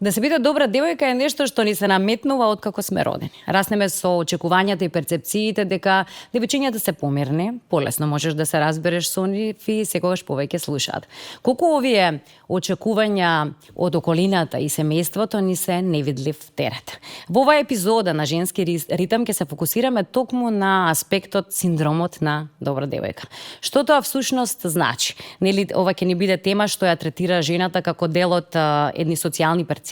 Да се биде добра девојка е нешто што ни се наметнува откако сме родени. Раснеме со очекувањата и перцепциите дека девојчињата се помирни, полесно можеш да се разбереш со нив и секогаш повеќе слушаат. Колку овие очекувања од околината и семејството ни се невидлив терет. Во оваа епизода на Женски ритам ќе се фокусираме токму на аспектот синдромот на добра девојка. Што тоа всушност значи? Нели ова ќе ни биде тема што ја третира жената како дел од едни социјални перцепции,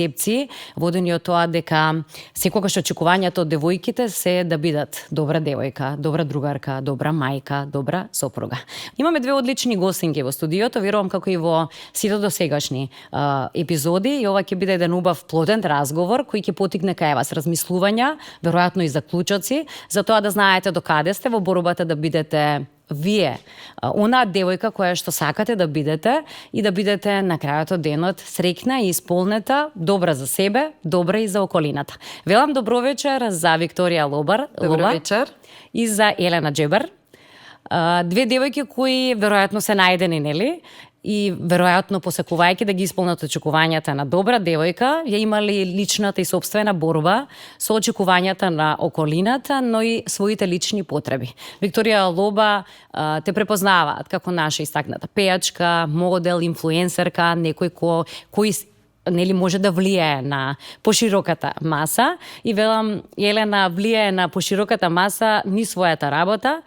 водени од тоа дека секогаш очекувањата од девојките се да бидат добра девојка, добра другарка, добра мајка, добра сопруга. Имаме две одлични гостинки во студиото, верувам како и во сите досегашни епизоди, и ова ќе биде еден убав плоден разговор кој ќе потикне кај вас размислувања, веројатно и заклучоци, за тоа да знаете докаде сте во борбата да бидете вие, онаа девојка која што сакате да бидете и да бидете на крајот од денот среќна и исполнета, добра за себе, добра и за околината. Велам добро вечер за Викторија Лобар. Добро вечер. И за Елена Джебар. Две девојки кои веројатно се најдени, нели? И веројатно посакувајќи да ги исполнат очекувањата на добра девојка, ја имали личната и собствена борба со очекувањата на околината, но и своите лични потреби. Викторија Лоба те препознаваат како наша истакната пејачка, модел, инфлуенсерка, некој кој нели може да влијае на пошироката маса, и велам Елена влијае на пошироката маса ни својата работа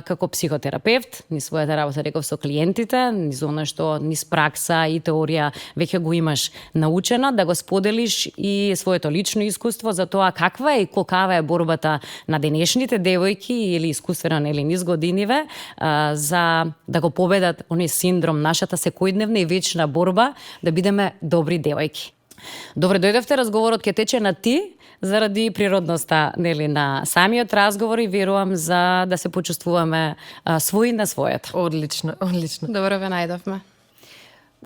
како психотерапевт, ни својата работа реков со клиентите, ни за она што низ пракса и теорија веќе го имаш научено, да го споделиш и своето лично искуство за тоа каква е и колкава е борбата на денешните девојки или искуствено нели низ годиниве за да го победат оној синдром, нашата секојдневна и вечна борба да бидеме добри девојки. Добре дојдовте, разговорот ќе тече на ти заради природноста нели на самиот разговор и верувам за да се почувствуваме свои на својот. Одлично, одлично. Добро ве најдовме.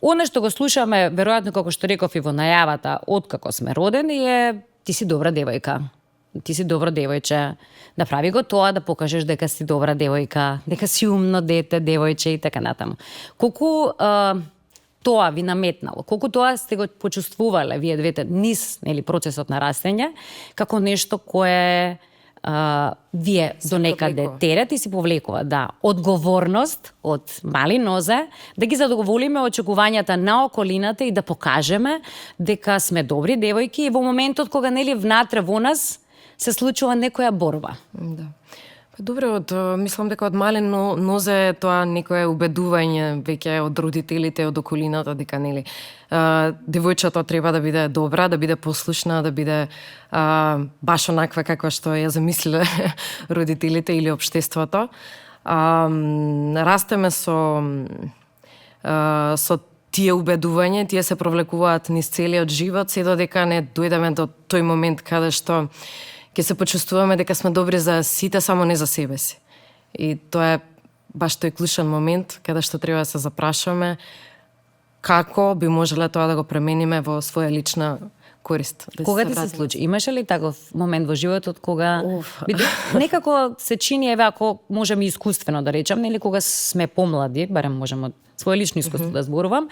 Оно што го слушаме, веројатно како што реков и во најавата, откако сме родени е ти си добра девојка. Ти си добро девојче. Направи го тоа да покажеш дека си добра девојка, дека си умно дете, девојче и така натаму. Колку тоа ви наметнало, колку тоа сте го почувствувале вие двете низ нели процесот на растење како нешто кое вие до некаде терет и си повлекува, да, одговорност од мали нозе, да ги задоволиме очекувањата на околината и да покажеме дека сме добри девојки и во моментот кога нели внатре во нас се случува некоја борба. Да. Добре, мислам дека од мален нозе тоа некое убедување веќе од родителите, од околината, дека нели девојчето треба да биде добра, да биде послушна, да биде баш онаква каква што ја замислиле родителите или општеството. Растеме со тие убедувања, тие се провлекуваат низ целиот живот, се додека не дојдеме до тој момент каде што ќе се почувствуваме дека сме добри за сите, само не за себе си. И тоа е баш тој клучен момент каде што треба да се запрашаме како би можеле тоа да го премениме во своја лична корист. Кога ти се случи? Имаше ли таков момент во животот кога некако се чини, еве ако можеме искуствено да речам, нели кога сме помлади, барем можам од своје лично искуство да зборувам,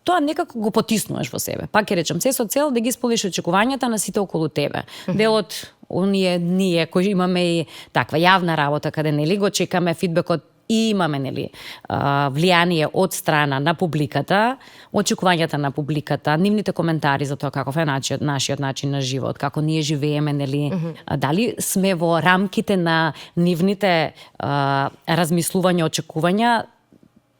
тоа некако го потиснуваш во себе. Пак ќе речам, се со цел да ги исполниш очекувањата на сите околу тебе. Делот ние кои имаме и таква јавна работа каде нели го чекаме фидбекот и имаме нели влијание од страна на публиката, очекувањата на публиката, нивните коментари за тоа каков е нашиот начин на живот, како ние живееме, нели дали сме во рамките на нивните размислувања, очекувања,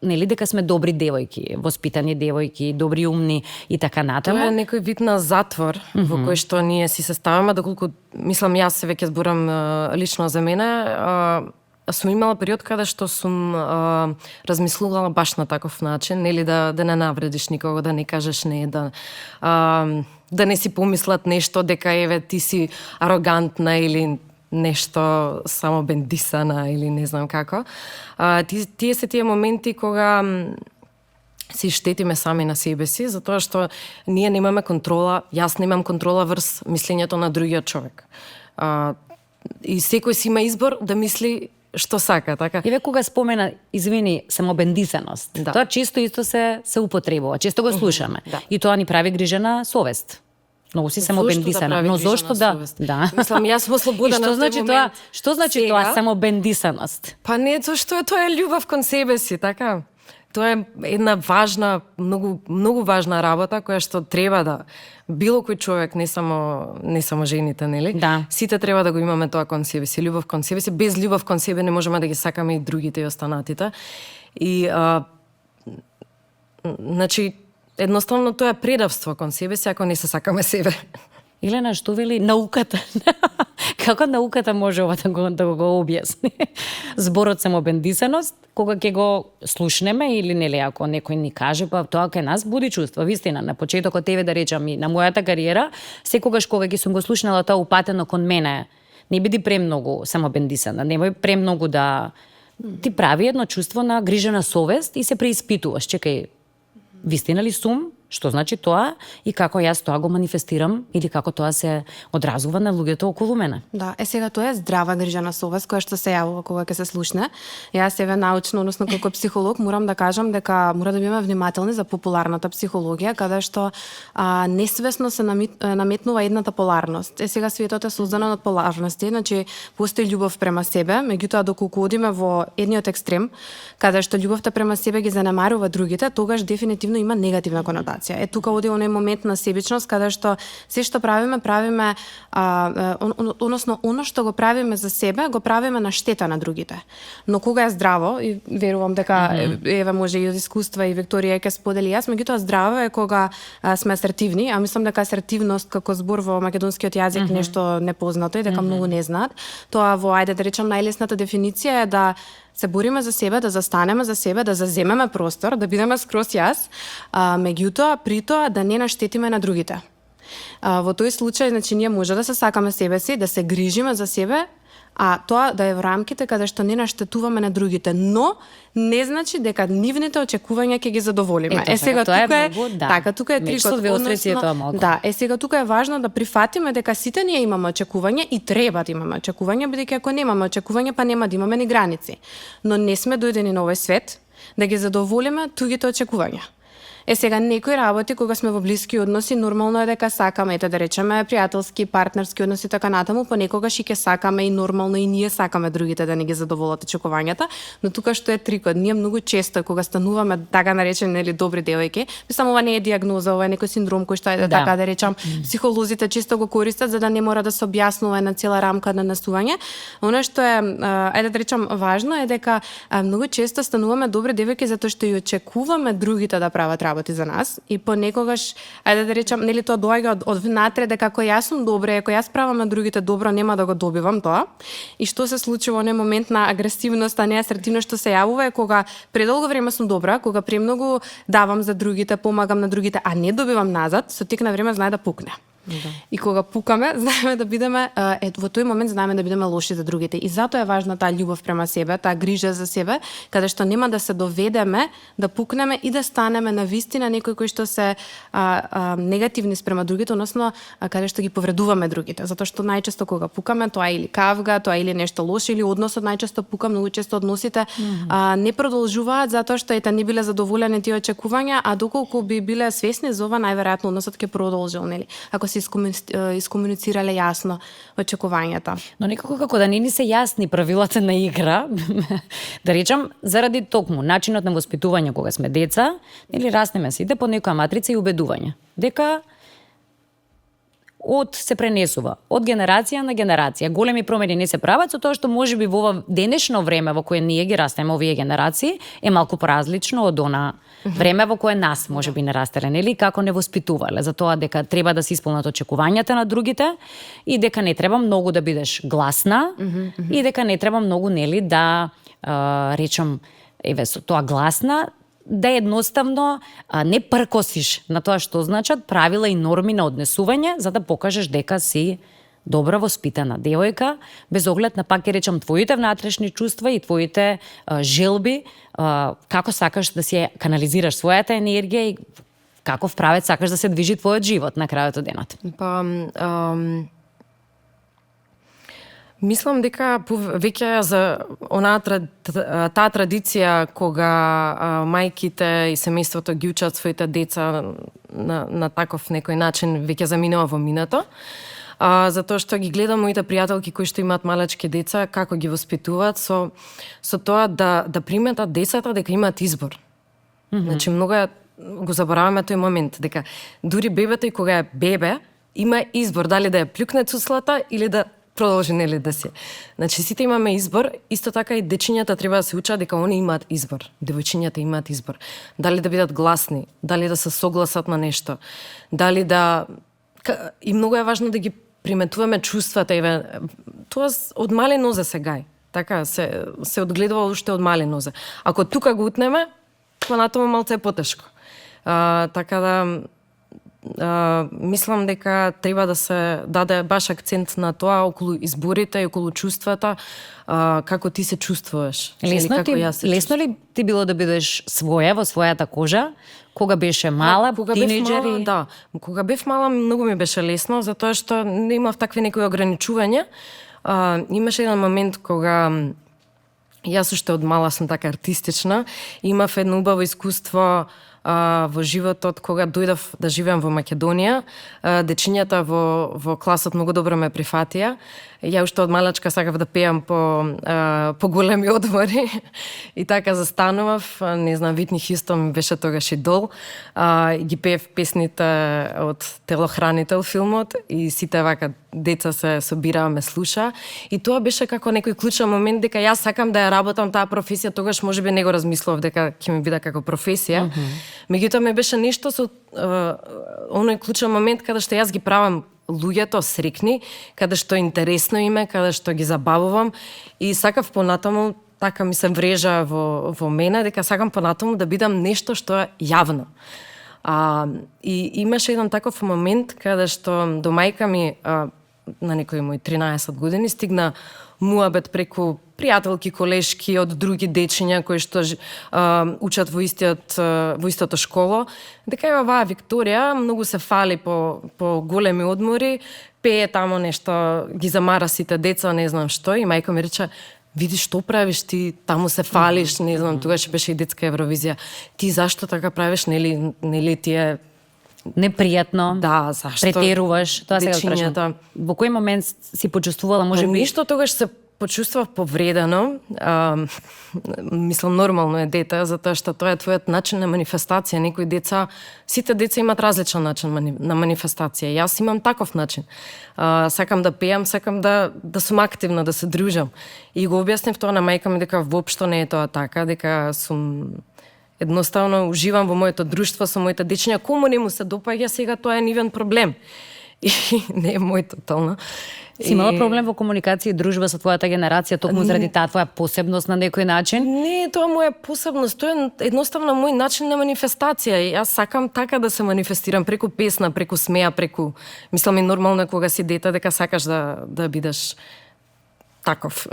нели дека сме добри девојки, воспитани девојки, добри, умни и така натаму. Тоа е некој вид на затвор во кој што ние си се ставаме, доколку мислам јас се веќе зборам лично за мене, сум имала период каде што сум размислувала баш на таков начин, нели да не навредиш никого, да не кажеш не, да не си помислат нешто дека еве ти си арогантна или нешто само бендисана или не знам како. Тие се тие моменти кога си штетиме сами на себе си, затоа што ние немаме контрола, јас немам контрола врз мислењето на другиот човек. И секој си има избор да мисли што сака, така. И ве кога спомена, извини, самобендисаност. Да. Тоа често исто се употребува, често го слушаме. Да. И тоа ни прави грижена совест. Многу си самобендисана, но зошто да? Да. Мислам, јас сум ослободена. И што значи тоа? Што значи Сега? тоа самобендисаност? Па не, зашто тоа е љубов кон себе си, така? Тоа е една важна, многу важна работа која што треба да било кој човек, не само жените, нели? Да. Сите треба да го имаме тоа кон себе си, љубов кон себе си. Без љубов кон себе не можеме да ги сакаме и другите и останатите. И значи едноставно тоа е предавство кон себе си ако не се сакаме себе. Елена, што вели науката? Како науката може ова да го објасни? Зборот самобендисаност, кога ќе го слушнеме или нели ако некој ни каже, па тоа кај нас буди чувства. Вистина, на почетокот тебе да речам и на мојата кариера, секогаш кога ќе сум го слушнала тоа упатено кон мене, не биди премногу самобендисана, немој премногу да ти прави едно чувство на грижена совест и се преиспитуваш. Чекај, вистина ли сум? Што значи тоа и како јас тоа го манифестирам или како тоа се одразува на луѓето околу мене. Да, сега тоа е здрава грижена совест која што се јавува кога ќе се слушне. Јас себе научно, односно како психолог, морам да кажам дека мора да бидеме внимателни за популарната психологија, каде што несвесно се наметнува едната поларност. Сега светот е создаден од поларности, значи постои љубов према себе, меѓутоа доколку одиме во едниот екстрем, каде што љубовта према себе ги занемарува другите, тогаш дефинитивно има негативна конотација. Е тука оди оној момент на себичност каде што се што правиме односно оно што го правиме за себе, го правиме на штета на другите. Но кога е здраво, и верувам дека еве може и од искуства и Викторија ќе сподели јас, меѓутоа здраво е кога сме асертивни, а мислам дека асертивност како збор во македонскиот јазик нешто непознато и дека многу не знаат. Тоа во ајде да речам најлесната дефиниција е да се бориме за себе, да застанеме за себе, да заземеме простор, да бидеме скроз јас, меѓутоа при тоа да не наштетиме на другите. Во тој случај, значи ние може да се сакаме себе си, да се грижиме за себе, а тоа да е во рамките каде што не наштетуваме на другите, но не значи дека нивните очекувања ќе ги задоволиме. Сега тука е многу, да. така, тука е трикот. Да, сега тука е важно да прифатиме дека сите ние имаме очекувања и треба да имаме очекувања, бидејќи ако немаме очекувања, па нема да имаме ни граници. Но не сме дојдени на овој свет да ги задоволиме тугите очекувања. Сега некои работи кога сме во блиски односи, нормално е дека сакаме, ете да речеме пријателски, партнерски односи така натаму, понекогаш и ќе сакаме и нормално и ние сакаме другите да не ги задоволат очекувањата, но тука што е трикот, ние многу често кога стануваме така наречени нели добри девојки, мислам ова не е диагноза, ова е некој синдром кој што е така да речам, психолозите често го користат за да не мора да се објаснува на цела рамка на насување. Она што е ајде да речам важно е дека многу често стануваме добри девојки затоа што и очекуваме другите да прават работи за нас и понекогаш, ајде да речам, нели тоа доаѓа од внатре дека ако јас сум добра, ако јас правам на другите добро, нема да го добивам тоа. И што се случи во оној момент на агресивност, а не асертивност што се јавува е кога предолго време сум добра, кога премногу давам за другите, помагам на другите, а не добивам назад, со тек на време знае да пукне. Да. И кога пукаме, знаеме да бидеме во тој момент знаеме да бидеме лоши за другите. И затоа е важна таа љубов према себе, таа грижа за себе, каде што нема да се доведеме да пукнеме и да станеме на вистина некои кои што се негативни спрема другите, односно каде што ги повредуваме другите. Затоа што најчесто кога пукаме, тоа е или кавга, тоа е или нешто лошо, или односот најчесто пука, многу често односите не продолжуваат затоа што ете не биле задоволени тие очекувања, а доколку би биле свесни за ова, најверојатно односот ќе продолжил, нели? Ако се искомуницирале јасно очекувањата. Но некако како да не ни се јасни правилата на игра, да речам, заради токму начинот на воспитување кога сме деца, или раснеме сите под некоја матрица и убедување, дека се пренесува од генерација на генерација. Големи промени не се прават со тоа што можеби во ова денешно време во кое ние ги растеме овие генерации е малку поразлично од она време во кое нас можеби не растере, нели, како не воспитувале за тоа дека треба да се исполнат очекувањата на другите и дека не треба многу да бидеш гласна и дека не треба многу, нели, да речам еве со тоа гласна да едноставно не пркосиш на тоа што значат правила и норми на однесување за да покажеш дека си добра воспитана девојка, без оглед на, пак ќе речам, твоите внатрешни чувства и твоите желби, како сакаш да си канализираш својата енергија и каков правец сакаш да се движи твојот живот на крајот од денот. Па, Мислам дека веќе за таа традиција кога мајките и семејството ги учат своите деца на таков некој начин веќе заминува во минато. Затоа што ги гледам моите пријателки кои што имаат малечки деца, како ги воспитуваат со тоа да приметат децата дека имаат избор. Значи многу го забораваме тој момент дека дури бебето и кога е бебе има избор дали да ја плюкне цуслата или да продолжи нели да се. Значи сите имаме избор, исто така и дечињата треба да се учат дека они имаат избор. Девојчињата имаат избор. Дали да бидат гласни, дали да се согласат на нешто, дали да и многу е важно да ги приметуваме чувствата, тоа од мали нозе се гај. Така се одгледува уште од мали нозе. Ако тука го утнеме, понатаму малце е потешко. Така да мислам дека треба да се даде баш акцент на тоа околу изборите и околу чувствата, како ти се чувствуваш. Лесно ли ти било да бидеш своја во својата кожа? Кога беше мала, тинејџери? Да, кога бев мала многу ми беше лесно, затоа што не имав такви некои ограничувања. Имаше еден момент кога јас уште од мала сум така артистична, имав едно убаво искуство во животот кога дојдов да живеам во Македонија. Дечињата во класот многу добро ме прифатија. Ја уште од малачка сакав да пеам по големи одмори и така застанував, не знам, Витни Хјустон беше тогаш идол. Ги пеев песните од Телохранител филмот и сите вака деца се собираа ме слуша и тоа беше како некој клучен момент дека јас сакам да ја работам таа професија, тогаш можеби не го размислував дека ќе ми биде како професија. Меѓутоа ме беше нешто со оној клучен момент каде што јас ги правам луѓето срекни, каде што интересно име, каде што ги забавувам и сакав понатаму, така ми се врежа во мене, дека сакам понатаму да бидам нешто што е јавно. И имаше еден таков момент каде што до мајка ми на некои мои 13 години стигна муабет преку пријателки, колешки од други дечиња кои што учат во истото школо, дека е оваа Викторија многу се фали по големи одмори, пее тамо нешто, ги замара сите деца, не знам што, и мајка ми рече: види што правиш ти, таму се фалиш, не знам, тогаш беше и детска Евровизија. Ти зашто така правиш, нели ти е непријатно? Да, зашто? Претеруваш? Тоа сега прашам. Во кој момент си почувствувала, можеби? Ништо, тогаш се почувствав повредено. Мислам, нормално е дете, затоа што тоа е твојот начин на манифестација. Некои деца, сите деца имаат различен начин на манифестација. Јас имам таков начин. Сакам да пеам, сакам да сум активна, да се дружам. И го објаснив тоа на мајка ми дека воопшто не е тоа така, дека сум едноставно уживам во моето друштво со моите дечиња. Кому не му се допаѓа, сега тоа е нивен проблем. И не е мој тотално. Си имала проблем во комуникација и дружба со твојата генерација токму заради таа твоја посебност на некој начин? Не е тоа моја посебност, тоа е едноставно мој начин на манифестација. Јас сакам така да се манифестирам преку песна, преку смеа, преку... Мислам, и нормално е кога си дете дека сакаш да бидеш таков.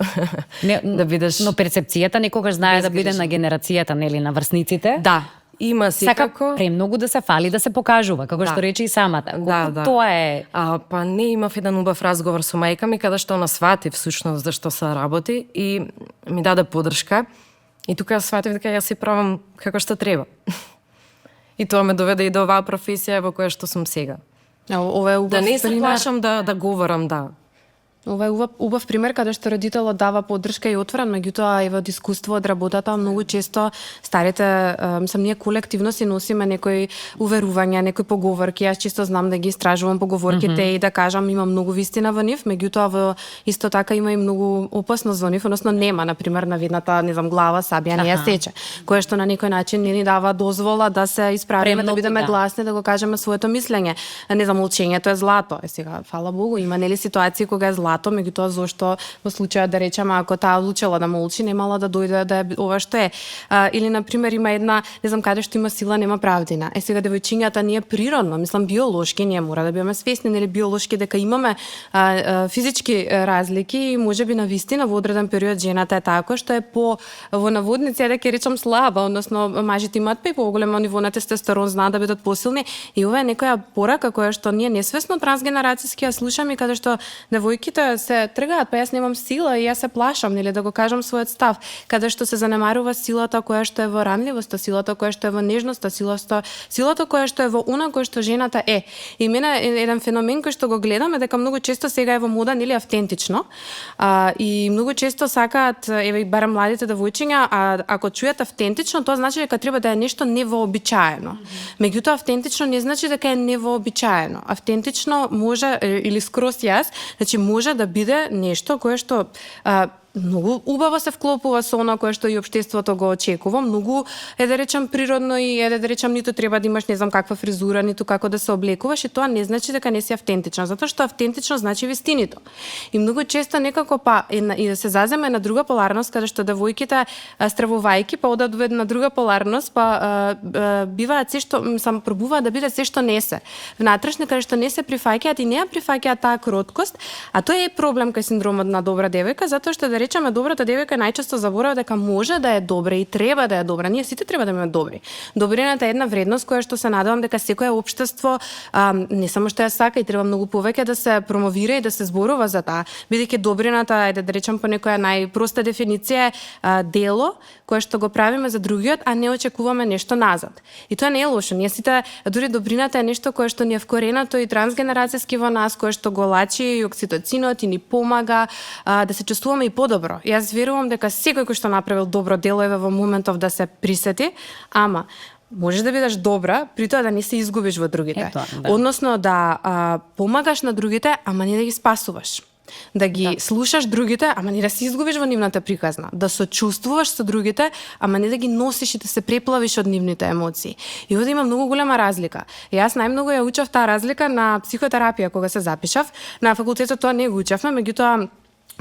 Да бидеш... Но перцепцијата некогаш знае да биде на генерацијата, нели, на врсниците. Да. Има секако премногу да се фали да се покажува, како што рече и самата. Тоа е... Па не, имав еден убав разговор со мајка ми, каде што она свати всушност зашто се работи и ми даде подршка. И тука сватив дека јас си правам како што треба. И тоа ме доведе и до оваа професија во која што сум сега. Ова е убав да не се пример. плашам да говорам, да. Ова е убав пример каде што родителот дава поддршка и отворен, меѓутоа и од искуство од работата многу често старите, мислам, ние колективно си носиме некои уверувања, некои поговорки. Јас често знам да ги истражувам поговорките и да кажам има многу вистина во нив, меѓутоа во исто така има и многу опасност во нив, односно нема, на пример, навидната, не знам, глава сабија не ја сече, кое што на некој начин не ни дава дозвола да се исправиме, да бидеме гласни, да го кажеме своето мислење. Не знам, молчењето е злато. Сега, фала Богу, има нели ситуации кога е злато, меѓутоа зошто во случајот да речеме ако таа одлучила да молчи, немала да дојде да е ова што е. Или на пример има една, не знам, каде што има сила нема правдина. Сега девојчињата ние природно, мислам биолошки ние мора да бидеме свесни нели биолошки дека имаме физички разлики и можеби на вистина во одреден период жената е тако што е по во наводници да ќе речам слаба, односно мажите имаат поголемо ниво на тестостерон, знаат да бидат посилни и ова е некоја порака која што ние несвесно трансгенерацијски ја слушаме каде што девојките што се тргаат, па јас немам сила и јас се плашам, нели, да го кажам својот став, каде што се занемарува силата која што е во ранливоста, силата која што е во нежноста, силата која што е во она која што жената е. И мене еден феномен кој што го гледам е дека многу често сега е во мода, нели, автентично. И многу често сакаат, еве, барем младите девојчиња, ако чујат автентично, тоа значи дека треба да е нешто невообичаено. Меѓутоа, автентично не значи дека е невообичаено. Автентично може, или скрос јас, значи може да биде нешто кое што многу убаво се вклопува со она кое што и општеството го очекува, многу е да речам природно и е да речам ниту треба да имаш не знам каква фризура, ниту како да се облекуваш, и тоа не значи дека не си автентична, затоа што автентично значи вистинито. И многу често некако и да се заземе на друга поларност, каде што девојките стравувајки одат во една друга поларност, биваат се што сам пробуваат да биде се што не се. Внатрешно каде што не се прифаќаат и не ја прифаќаат таа кроткост, а тоа е проблем кај синдромот на добра девојка, затоа што речеме, добрата девојка најчесто заборава дека може да е добра и треба да е добра. Ние сите треба да биме добри. Добрината е една вредност која што се надевам дека секое општество не само што ја сака и треба многу повеќе да се промовира и да се зборува за таа, бидејќи добрината е, да речем по некоја најпроста дефиниција, дело кое што го правиме за другиот, а не очекуваме нешто назад. И тоа не е лошо. Ние сите, дури добрината е нешто кое што ни е вкоренато и трансгенерацијски во нас, кое што го лачи и окситоцинот и ни помага да се чувствуваме и добро. Јас верувам дека секој кој што направил добро дело еве во моментов да се присети, ама можеш да бидеш добра, при тоа да не се изгубиш во другите. Односно да помагаш на другите, ама не да ги спасуваш. Да ги слушаш другите, ама не да се изгубиш во нивната приказна. Да сочувствуваш со другите, ама не да ги носиш и да се преплавиш од нивните емоции. И овде има многу голема разлика. Јас најмногу ја учев таа разлика на психотерапија кога се запишав. На факултетот тоа не го учевме, меѓутоа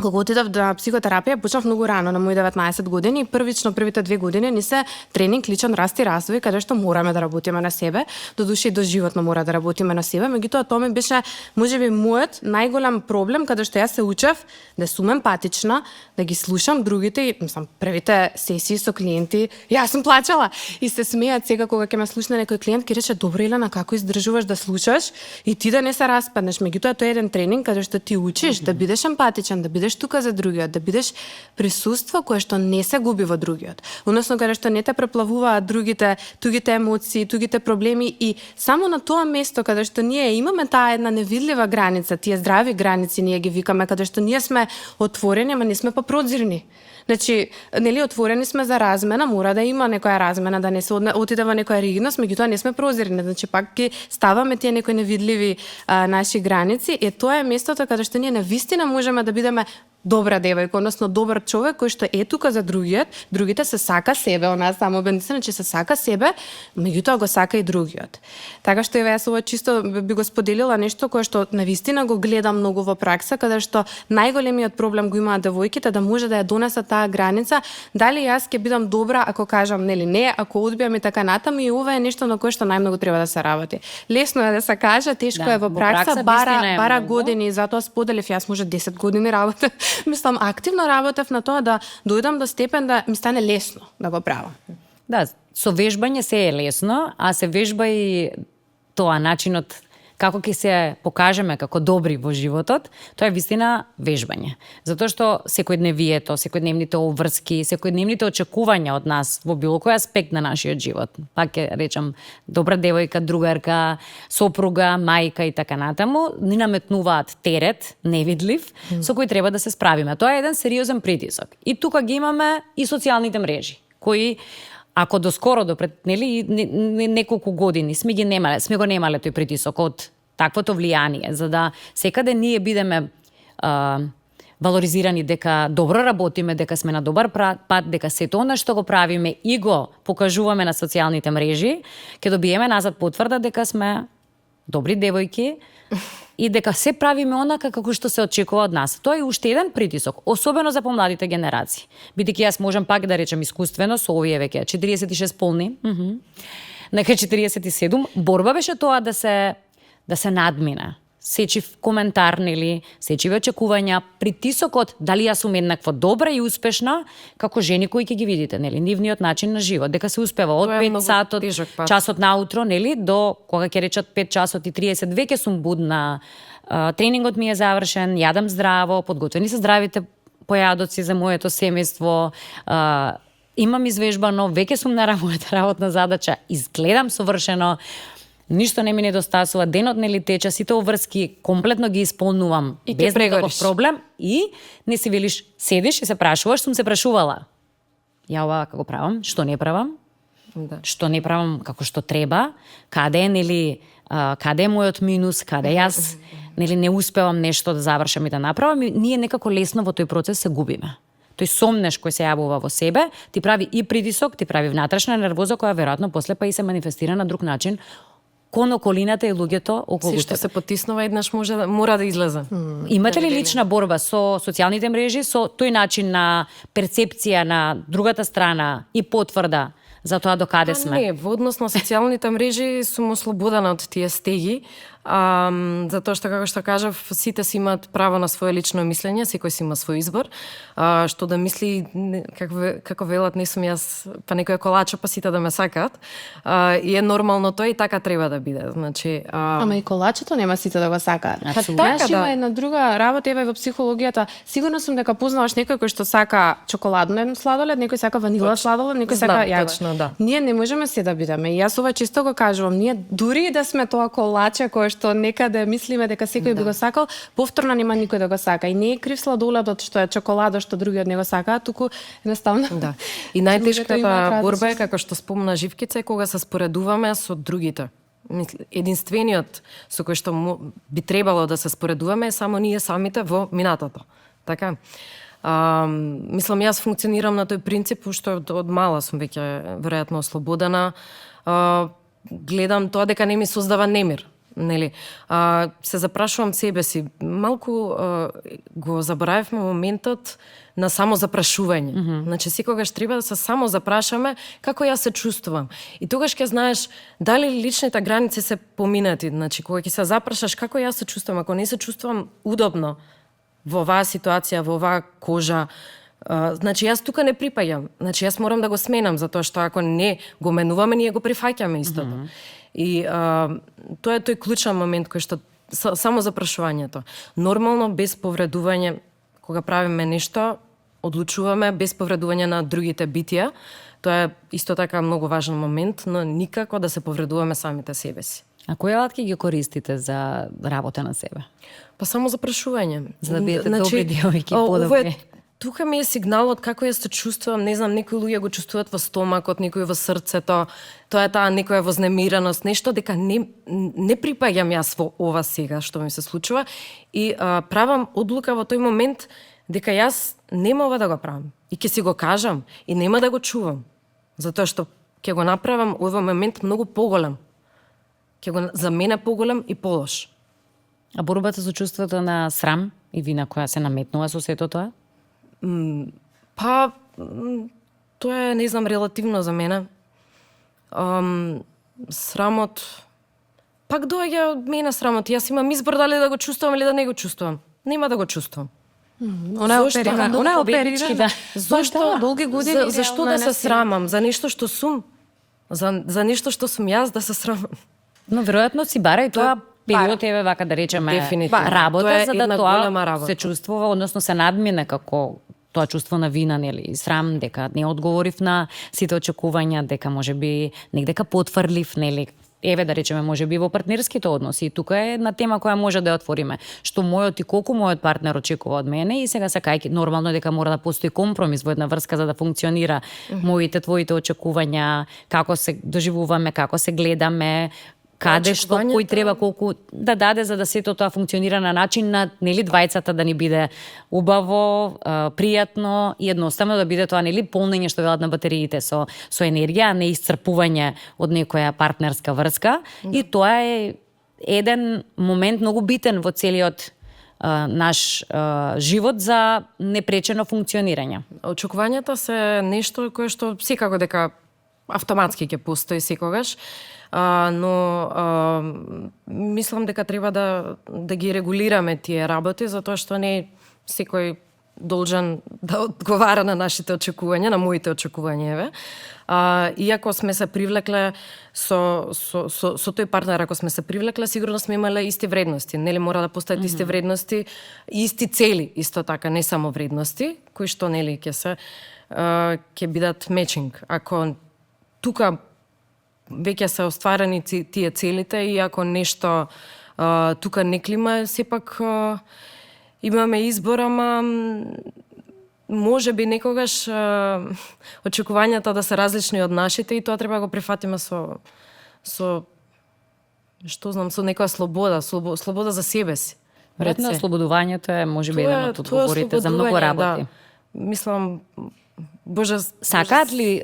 кога отидов на психотерапија, почнав многу рано, на мои 19 години, првично првите 2 години ни се тренинг личен раст и развој, каде што мораме да работиме на себе, додуше и доживотно мора да работиме на себе, меѓутоа тоа ми беше можеби мојот најголем проблем, каде што јас се учев да сум емпатична, да ги слушам другите и првите сесии со клиенти, јас сум плачала и се смеат сега кога ќе ме слушне некој клиент ќе рече добро Елена, како издржуваш да слушаш и ти да не се распаднеш, меѓутоа тоа е еден тренинг каде што ти учиш да бидеш емпатичен, да бидеш тука за другиот, да бидеш присуство кое што не се губи во другиот. Односно каде што не те преплавуваат другите, тугите емоции, тугите проблеми и само на тоа место каде што ние имаме таа една невидлива граница, тие здрави граници ние ги викаме, каде што ние сме отворени, ама не сме па прозирни. Значи, нели отворени сме за размена, мора да има некоја размена, да не се отиде во некоја ригидност, меѓутоа не сме прозирни, значи пак ги ставаме тие некои невидливи наши граници, и тоа е местото каде што ние навистина можеме да бидеме добра девојка, односно добар човек кој што е тука за другиот, другите се сака себе, она само бенцина, че се сака себе, меѓутоа го сака и другиот. Така што еве јас ова чисто би го споделила нешто кое што навистина го гледам многу во пракса, каде што најголемиот проблем го имаат девојките да може да ја донесат таа граница, дали јас ќе бидам добра ако кажам нели не, ако одбијам и така натаму, и ова е нешто на кое што најмногу треба да се работи. Лесно е да се каже, тешко е во пракса, бара години, затоа споделив, јас може 10 години работам. Мислам, активно работев на тоа да дојдам до степен да ми стане лесно да го правам. Да, со вежбање се е лесно, а се вежба и тоа начинот како ќе се покажеме како добри во животот, тоа е вистина вежбање. Затоа што секојдневието, секојдневните обврски, секојдневните очекувања од нас во било кој аспект на нашиот живот, пак ќе речам добра девојка, другарка, сопруга, мајка и така натаму, ни наметнуваат терет невидлив со кој треба да се справиме. Тоа е еден сериозен притисок. И тука ги имаме и социјалните мрежи, кои ако доскоро до пред неколку години сме го немале тој притисок од таквото влијание, за да секаде ние бидеме валоризирани дека добро работиме, дека сме на добар пат, дека сето она што го правиме и го покажуваме на социјалните мрежи, ќе добиеме назад потврда дека сме добри девојки и дека се правиме онака како што се очекува од нас. Тоа е уште еден притисок, особено за помладите генерации. Бидејќи јас можам пак да речем искуствено со овие веќе 46 полни, нека 47, борба беше тоа да се надмине. Сечив коментар, нели, сечиви очекувања, притисокот дали јас сум еднакво добра и успешна како жени кои ќе ги видите, нели, нивниот начин на живот, дека се успева од 5 сатот, часот наутро, нели, до кога ќе речат 5 часот и 30 веќе сум будна тренингот ми е завршен, јадам здраво, подготвени се здравите појадоци за моето семејство, имам извежбано, веќе сум на мојата работна задача, изгледам совршено, ништо не ми недостасува, денот нели тече, сите обврски комплетно ги исполнувам и без никаков проблем и не си велиш, седиш и се прашуваш, сум се прашувала. Ја ова како правам, што не правам? Да. Што не правам како што треба? Каде е нели каде е мојот минус, каде јас нели не успевам нешто да завршам и да направам, и ние некако лесно во тој процес се губиме. Тој сомнеш кој се јавува во себе, ти прави и притисок, ти прави внатрешна нервоза која веројатно после па и се манифестира на друг начин кон околината и луѓето околу тебе. Се што се потиснува еднаш мора да излезе. Имате ли лична борба со социјалните мрежи, со тој начин на перцепција на другата страна и потврда за тоа до каде сме? Не, во однос на социјалните мрежи сум ослободена од тие стеги, затоа што, како што кажав, сите си имаат право на свое лично мислење, секој си има свој избор, што да мисли, како велат, не сум јас, па некој колача, па сите да ме сакаат, и е нормално тоа и така треба да биде. Значи, Ама и колачето нема сите да го сакаат. Така, Знаеш, има една друга работа, ева и во психологијата, сигурно сум дека познаваш некој кој што сака чоколаден сладолед, некој сака ванила сладолед, некој сака јагод. Точно, да. Ние не можеме се да бидеме. И јас ова често го кажувам, ние дури да сме тоа колаче кое што некаде мислиме дека секој би го сакал, повторно нема никој да го сака. И не е крив сладоледот што е чоколада што другиот не го сакаат, туку едноставно. Да. И најтешката борба е, како што спомна Живкица, е кога се споредуваме со другите. Единствениот со кој што би требало да се споредуваме е само ние самите во минатото. Така? Мислам, јас функционирам на тој принцип, што од мала сум веќе веројатно ослободена. Гледам тоа дека не ми создава немир. Нели? Се запрашувам себе си. Малку го заборавивме моментот на само запрашување. Значи, секогаш треба да се само запрашаме како јас се чувствувам. И тогаш ќе знаеш дали личните граници се поминати. Значи, кога ќе се запрашаш како јас се чувствувам, ако не се чувствувам удобно во оваа ситуација, во оваа кожа, значи јас тука не припаѓам. Значи јас морам да го сменам, затоа што ако не го менуваме, ние го прифаќаме истото. И тоа е тој клучен момент кој што само запрашувањето. Нормално без повредување, кога правиме нешто, одлучуваме без повредување на другите битија. Тоа е исто така многу важен момент, но никако да се повредуваме самите себе си. А кои алатки ги користите за работа на себе? Па само запрашување. За да бидете добри девојки, подобри. Тука ми е сигналот како ја се чувствувам, не знам, некои луѓе го чувствуваат во стомакот, некои во срцето, тоа е таа некоја вознемираност, нешто дека не припаѓам јас во ова сега што ми се случува и правам одлука во тој момент дека јас нема ова да го правам и ќе си го кажам и нема да го чувам, затоа што ќе го направам овој момент многу поголем. Ќе го за мене поголем и полош. А борбата со чувството на срам и вина која се наметнува со сето тоа? Па, тоа е, не знам, релативно за мене. Срамот, пак доаѓа од мене срамот. Јас имам избор дали да го чувствувам или да не го чувствувам. Нема да го чувствувам. Она е оперирана. Да. Зошто? Долги години. Зашто да се срамам? За нешто што сум? За нешто што сум јас да се срамам? Но веројатно си бара и тоа период е вака да речеме работа, за да тоа се чувствува, односно се надмине како тоа чувство на вина, нели, и срам, дека не одговорив на сите очекувања, дека можеби негдека потврлив, нели, еве да речеме можеби во партнерските односи. И тука е една тема која може да ја отвориме. Што мојот и колку мојот партнер очекува од мене и сега сакајќи нормално дека мора да постои компромис во една врска за да функционира моите, твоите очекувања, како се доживуваме, како се гледаме, каде што кој треба колку да даде за да сето тоа функционира на начин на нели двајцата да ни биде убаво, пријатно и едноставно да биде тоа нели полнење што велат на батериите со енергија, а не исцрпување од некоја партнерска врска. И тоа е еден момент многу битен во целиот наш живот за непречено функционирање. Очекувањата се нешто кое што секако дека автоматски ќе постои секогаш. Но мислам дека треба да ги регулираме тие работи, затоа што не секој должен да одговара на нашите очекувања, на моите очекувања, еве. Иако сме се привлекле со тој партнер, ако сме се привлекле, сигурно сме имале исти вредности. Нели мора да постојат исти вредности, исти цели, исто така, не само вредности, кои што нели ќе бидат мечинг. Ако тука веќе се остварени тие целите и ако нешто тука не клима, сепак имаме избор, ама може би некогаш очекувањата да се различни од нашите и тоа треба да го прифатиме со што знам, со некоја слобода за себе си. Веројатно ослободувањето е можеби еден од одговорите за многу работи. Да. Мислам, Боже, сакаат ли,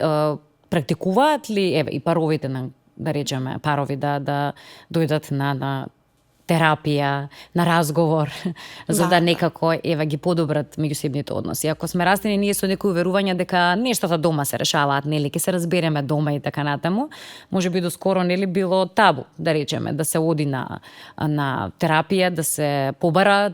практикуваат ли еве и паровите, да речеме, парови да дојдат на терапија, на разговор, за да некако ги подобрат меѓусебните односи. Ако сме растени ние со некои уверувања дека нештата дома се решаваат, нели ќе се разбереме дома и така натаму, можеби доскоро нели било табу, да речеме, да се оди на терапија, да се побара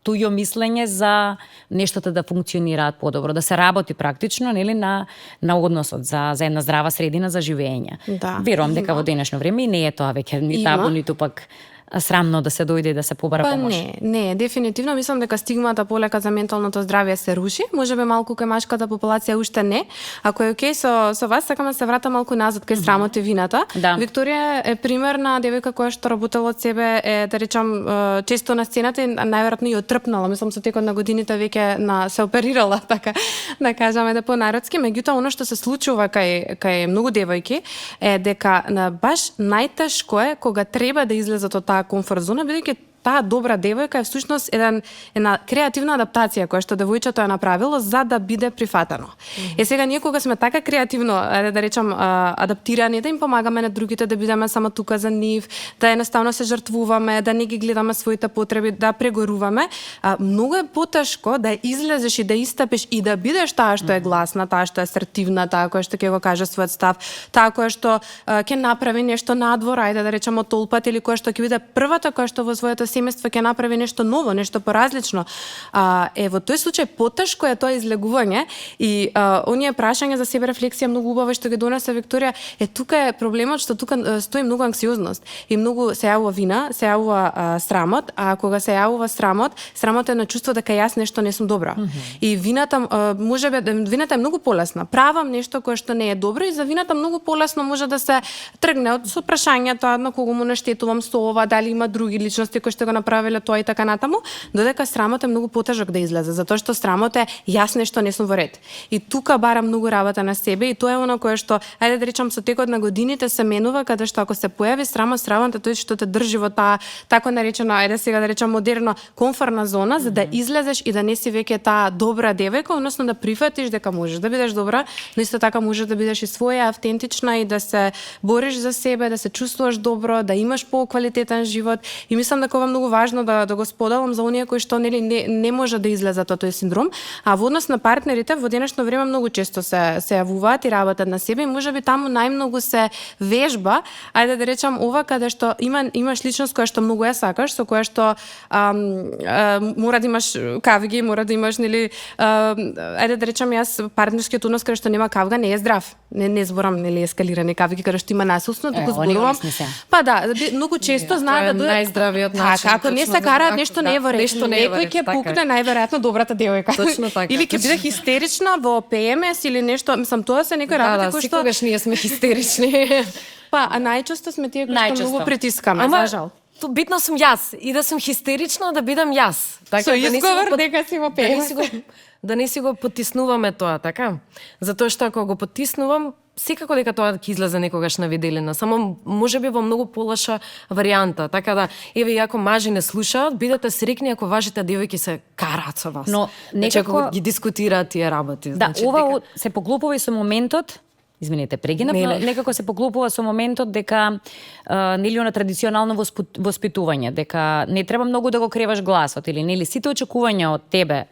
туѓо мислење за нештата да функционираат подобро, да се работи практично нели на односот за една здрава средина за живење. Да. Верувам дека во денешно време и не е тоа веќе ни табу, ниту пак срамно да се дојде и да се побара помош. Не, дефинитивно мислам дека стигмата полека за менталното здравје се руши, можеби малку кај машката популација уште не. Ако е окей со вас, сакам да се вратам малку назад кај срамот и вината. Да. Викторија е пример на девојка која што работела од себе, да речам, често на сцената и најверојатно и отрпнала, мислам со текот на годините веќе се оперирала, така да кажаме да понародски, меѓутоа оно што се случува кај многу девојки е дека баш најтешко е кога треба да излезат од комфорт зона, бидејќи таа добра девојка е всушност една креативна адаптација која што девојчето е направило за да биде прифатено. Сега ние кога сме така креативно, да речам, адаптирани, да им помагаме на другите, да бидеме само тука за нив, да едноставно се жртвуваме, да не ги гледаме своите потреби, да прегоруваме, многу е потешко да излезеш и да истапиш и да бидеш таа што е гласна, таа што е асертивна, таа која што ќе го каже својот став, таа која што ќе направи нешто надвор, ајде да речеме толпат, или која што ќе биде првата која што во своето семејство ќе направи нешто ново, нешто поразлично. Во тој случај потешко е тоа излегување и оние прашања за себе рефлексија многу убаво што ги донесе Викторија. Тука е проблемот што тука стои многу анксиозност и многу се јавува вина, се јавува срамот, а кога се јавува срамот е на чувство дека јас нешто не сум добра. И вината вината е многу полесна. Правам нешто кое што не е добро и за вината многу полесно може да се тргне од со прашањата на кого му наштетувам со ова, дали има други личности кои што го направиле тоа и така натаму, додека срамот е многу потежок да излезе, затоа што срамот е јас нешто не сум во ред. И тука барам многу работа на себе и тоа е оно кое што, ајде да речам, со текот на годините се менува, каде што ако се појави срамот е тој што те држи во таа така наречена, ајде сега да речам модерно, комфортна зона, за да излезеш и да не си веќе таа добра девојка, односно да прифатиш дека можеш да бидеш добра, но исто така можеш да бидеш и своја, автентична и да се бориш за себе, да се чувствуваш добро, да имаш поквалитетен живот. И мислам дека ова многу важно да го споделам за оние кои што нели не може да излезат од тој синдром, а во однос на партнерите во денешно време многу често се јавуваат и работат на себе и можеби таму најмногу се вежба, ајде да речам ова каде што имаш личност која што многу ја сакаш, со која што мора да имаш кавги, мора да имаш нели ајде да речам јас партнерскиот однос каде што нема кавга не е здрав. Не зборам нели ескалирани кавги каде што има насилство, туку зборувам. Па да, многу често знаат да најздравиот начин. Ако не се караат, нешто не е во ред. Некој ќе пукне најверојатно добрата девојка. Точно така. Или ќе биде хистерична во ПМС или нешто, мислам тоа се некои работи кои што секогаш ние сме хистерични. Па, а најчесто сме тие кои што многу притискаме, за жал. Битно сум јас и да сум хистерична, да бидам јас. Така со изговор дека си во ПМС. Да не си го потиснуваме тоа, така? Затоа што ако го потиснувам, секако дека тоа ќе излезе некогаш на виделина, само можеби во многу полоша варијанта. Така да, еве и ако мажи не слушаат, бидете срекни ако вашите девојки се караат со вас. Но некако ги дискутираат тие работи. Да, ова се поглупува и со моментот. Извинете, прегинав, но некако се поглупува со моментот дека нели на традиционално воспитување, дека не треба многу да го креваш гласот или нели сите очекувања од тебе,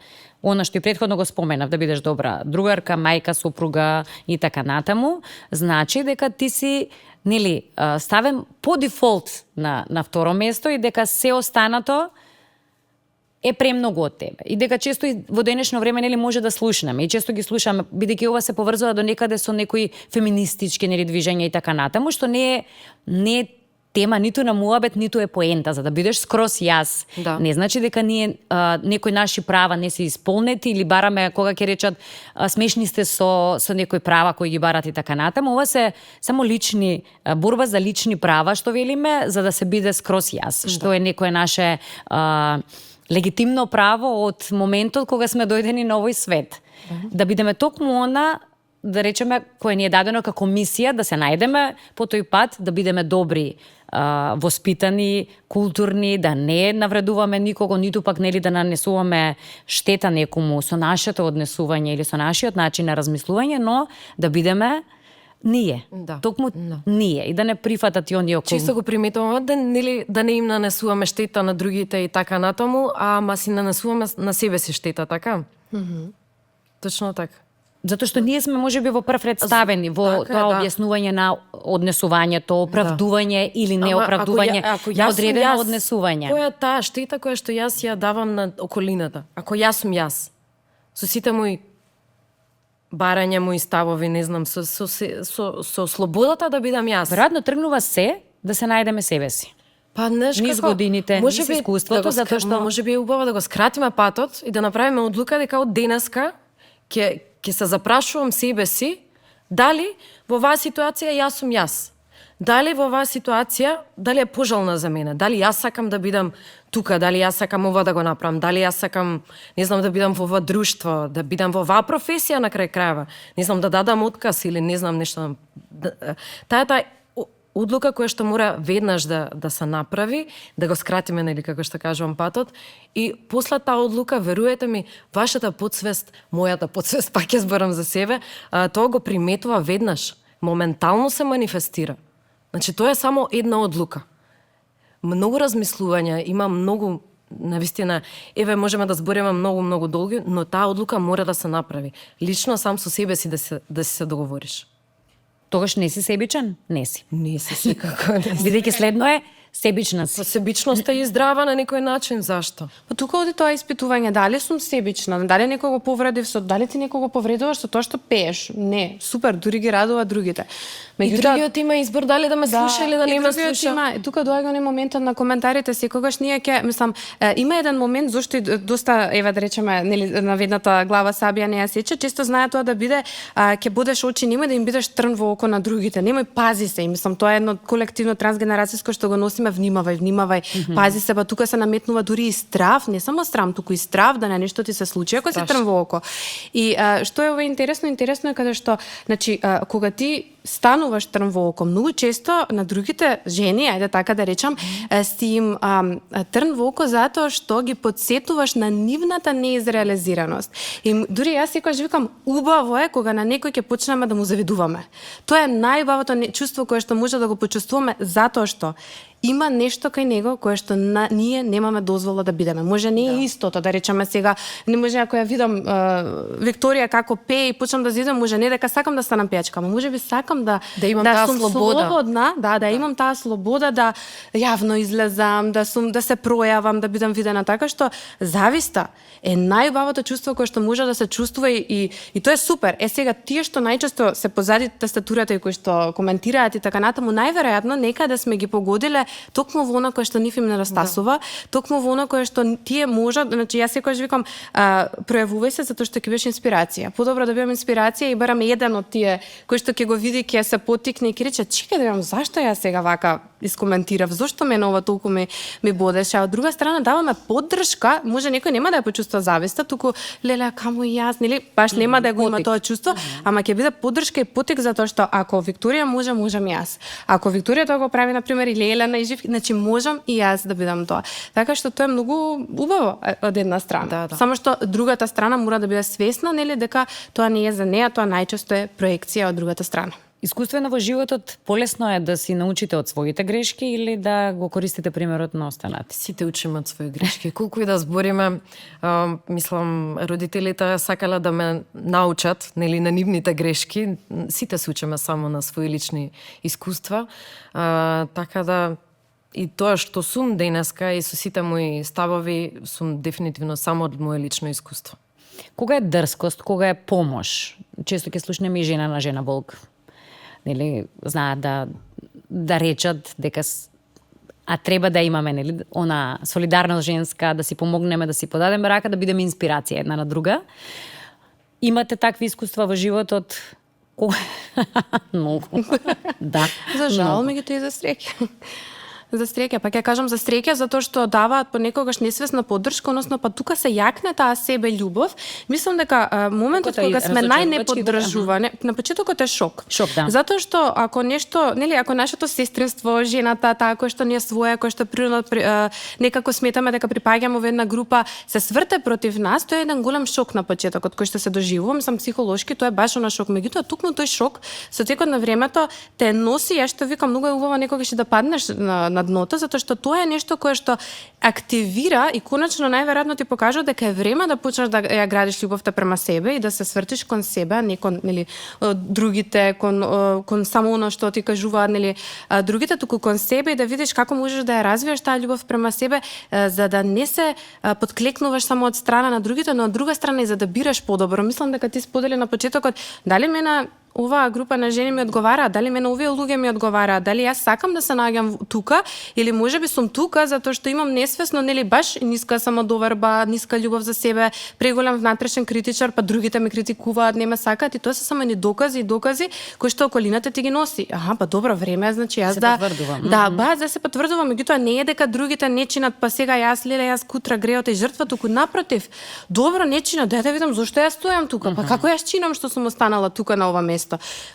она што и претходно го споменав, да бидеш добра другарка, мајка, сопруга и така натаму, значи дека ти си нели ставен по дефолт на второ место и дека се останато е премногу од тебе. И дека често и во денешно време нели може да слушнеме и често ги слушаме бидејќи ова се поврзува до некаде со некои феминистички нели движења и така натаму, што не е тема ниту на муабет, ниту е поента. За да бидеш скроз јас, не значи дека ние некои наши права не се исполнети или бараме кога ќе речат смешни сте со некои права кои ги барат и така натаму. Ова се само лични борба за лични права што велиме за да се биде скроз јас, што е некое наше легитимно право од моментот кога сме дојдени на овој свет. Да бидеме токму она, да речеме, кое ни е дадено како мисија, да се најдеме по тој пат, да бидеме добри, воспитани, културни, да не навредуваме никого, ниту пак нели да нанесуваме штета некому со нашето однесување или со нашиот начин на размислување, но да бидеме ние. Токму ние и да не прифатат и оние околу. Чисто го приметуваме да не им нанесуваме штета на другите и така натаму, ама си нанесуваме на себе си штета, така? Точно така. Затоа што ние сме можеби во прв ред ставени во тоа објаснување на однесувањето, оправдување или неоправдување на одредено однесување. Која е таа штета која што јас ја давам на околината? Ако јас сум јас, со сите мои барања, мои ставови, не знам, со слободата да бидам јас. Веројатно тргнува се да се најдеме себе си. Па неш низ годините, низ искуството, затоа што можеби е убаво да го скратиме патот и да направиме одлука дека од денеска ќе се запрашувам себе си дали во оваа ситуација јас сум јас. Дали во оваа ситуација, дали е пожелна за мене, дали јас сакам да бидам тука, дали јас сакам ова да го направам, дали јас сакам, не знам, да бидам во ова друштво, да бидам во оваа професија на крај крајава, не знам, да дадам отказ или не знам нешто. Таа одлука која што мора веднаш да се направи, да го скратиме, нели, како што кажувам, патот, и после таа одлука, веруете ми, вашата подсвест, мојата подсвест, пак ќе зборам за себе, тоа го приметува веднаш, моментално се манифестира. Значи, тоа е само една одлука. Многу размислувања, има многу, навистина, можеме да збориме многу долго, но таа одлука мора да се направи. Лично сам со себе си да се договориш. Тогаш не си себичен? Не си. Не си секако. Бидејќи следно е себична си. Себичноста е здрава на некој начин, зашто? Па тука оди тоа испитување, дали сум себична, дали некого повредив дали ти некого повредуваш со тоа што пееш? Не, супер, дури ги радува другите. И другиот има избор дали да ме слуша или да не ме слуша. Тука доаѓа оној моментот на коментарите, секогаш ние има еден момент зашто и доста, да речеме, нели на ведната глава Сабија не ја сече, често знае тоа да биде ќе будеш очи, немој да им бидеш трн во око на другите, немој, пази се, тоа е едно колективно трансгенерацијско што го носиме, внимавај, пази се, тука се наметнува дури и страв, не само срам, туку и страв да нешто ти се случи ако се трн во око. И што е ова интересно е каде што, значи, кога ти стануваш трн во око, многу често на другите жени, ајде така да речам, си им трн во око затоа што ги подсетуваш на нивната неизреализираност. И дури јас секогаш викам, убаво е кога на некој ќе почнеме да му завидуваме. Тоа е најубавото чувство кое што може да го почувствуваме затоа што има нешто кај него кое што ние немаме дозвола да бидеме. Може не е истото, да речеме сега, не може ако ја видам Викторија како пее и почнам да зидам, може не дека сакам да станам пејачка, ама можеби сакам да имам таа слобода. Слободна, да имам таа слобода да јавно излезам, да се пројавам, да бидам видена, така што зависта е најубавото чувство кое што може да се чувствува и тоа е супер. Сега тие што најчесто се позади тастатурата и кои што коментираат и така натаму, најверојатно некаде сме ги погодиле токму во она кое што нив им недостасува, токму во она кое што тие можат, значи јас секогаш викам, пројавувај се затоа што ќе бидеш инспирација. Подобро да бидам инспирација и барам еден од тие кој што ќе го види, ќе се поттикне и ќе рече, чекај да видам зашто јас сега вака искоментирав, зошто мене ова толку ми бодеше. А од друга страна даваме поддршка, може некој нема да ја почувствува зависта, туку леле каму јас, нели, баш нема да го има тоа чувство, ама ќе биде поддршка и поттик затоа што ако Викторија можам јас. Ако Викторија тоа го прави на пример или Елена и Жив, значи можам и јас да бидам тоа. Така што тоа е многу убаво од една страна. Само што другата страна мора да биде свесна, нели, дека тоа не е за неа, тоа најчесто е проекција од другата страна. Искуствено во животот полесно е да си научите од своите грешки или да го користите примерот на останати? Сите учиме од своји грешки. Колку и да збориме, мислам, родителите сакале да ме научат, нели, на нивните грешки. Сите се учиме само на своји лични искуства. Така да и тоа што сум денеска и со сите мои ставови сум дефинитивно само од мое лично искуство. Кога е дрскост, кога е помош? Често ќе слушнеме и жена на жена волк. Нели, знаат да речат дека а треба да имаме, нели, она солидарност женска, да си помогнеме, да си подадеме рака, да бидеме инспирација една на друга. Имате такви искуства во животот? Многу. Да. За жал, меѓутоа и за среќа. За среќа, па ќе кажам за среќа затоа што даваат понекогаш несвесна поддршка, односно па тука се јакне таа себе љубов. Мислам дека моментот кога сме најнеподдржувани, на почетокот е шок. Шок, да. Затоа што ако нешто, нели, ако нашето сестринство, жената, таа која што не е своја, која што природно некако сметаме дека припаѓаме во една група, се сврте против нас, тоа е еден голем шок на почетокот кој што се доживува, мислам психолошки, тоа е баш на шок. Меѓутоа токму тој шок со текот на времето те носи, ја што викам, многу е убаво некогаш и да паднеш на дното, затоа што тоа е нешто кое што активира и конечно најверојатно ти покажува дека е време да почнеш да ја градиш љубовта према себе и да се свртиш кон себе, а не кон, нели, другите, кон само оно што ти кажуваат, нели, другите, туку кон себе и да видиш како можеш да ја развиеш таа љубов према себе, за да не се подклекнуваш само од страна на другите, но од друга страна и за да бираш подобро. Мислам дека ти сподели на почетокот, дали мене оваа група на жени ми одговара, дали мене овие луѓе ми одговара, дали јас сакам да се наоѓам тука или можеби сум тука затоа што имам несвесно, нели, баш ниска самодоверба, ниска љубов за себе, преголем внатрешен критичар, па другите ме критикуваат, не ме сакаат и тоа се само ни докази кои што околината ти ги носи. Аха, па добро време, значи јас да се потврдувам, меѓутоа не е дека другите не чинат, па сега јас кутра греот и жртва, туку напротив, добро не чинат, да видам зошто јас стојам тука, па како јас чинам што сум останала тука на ова место.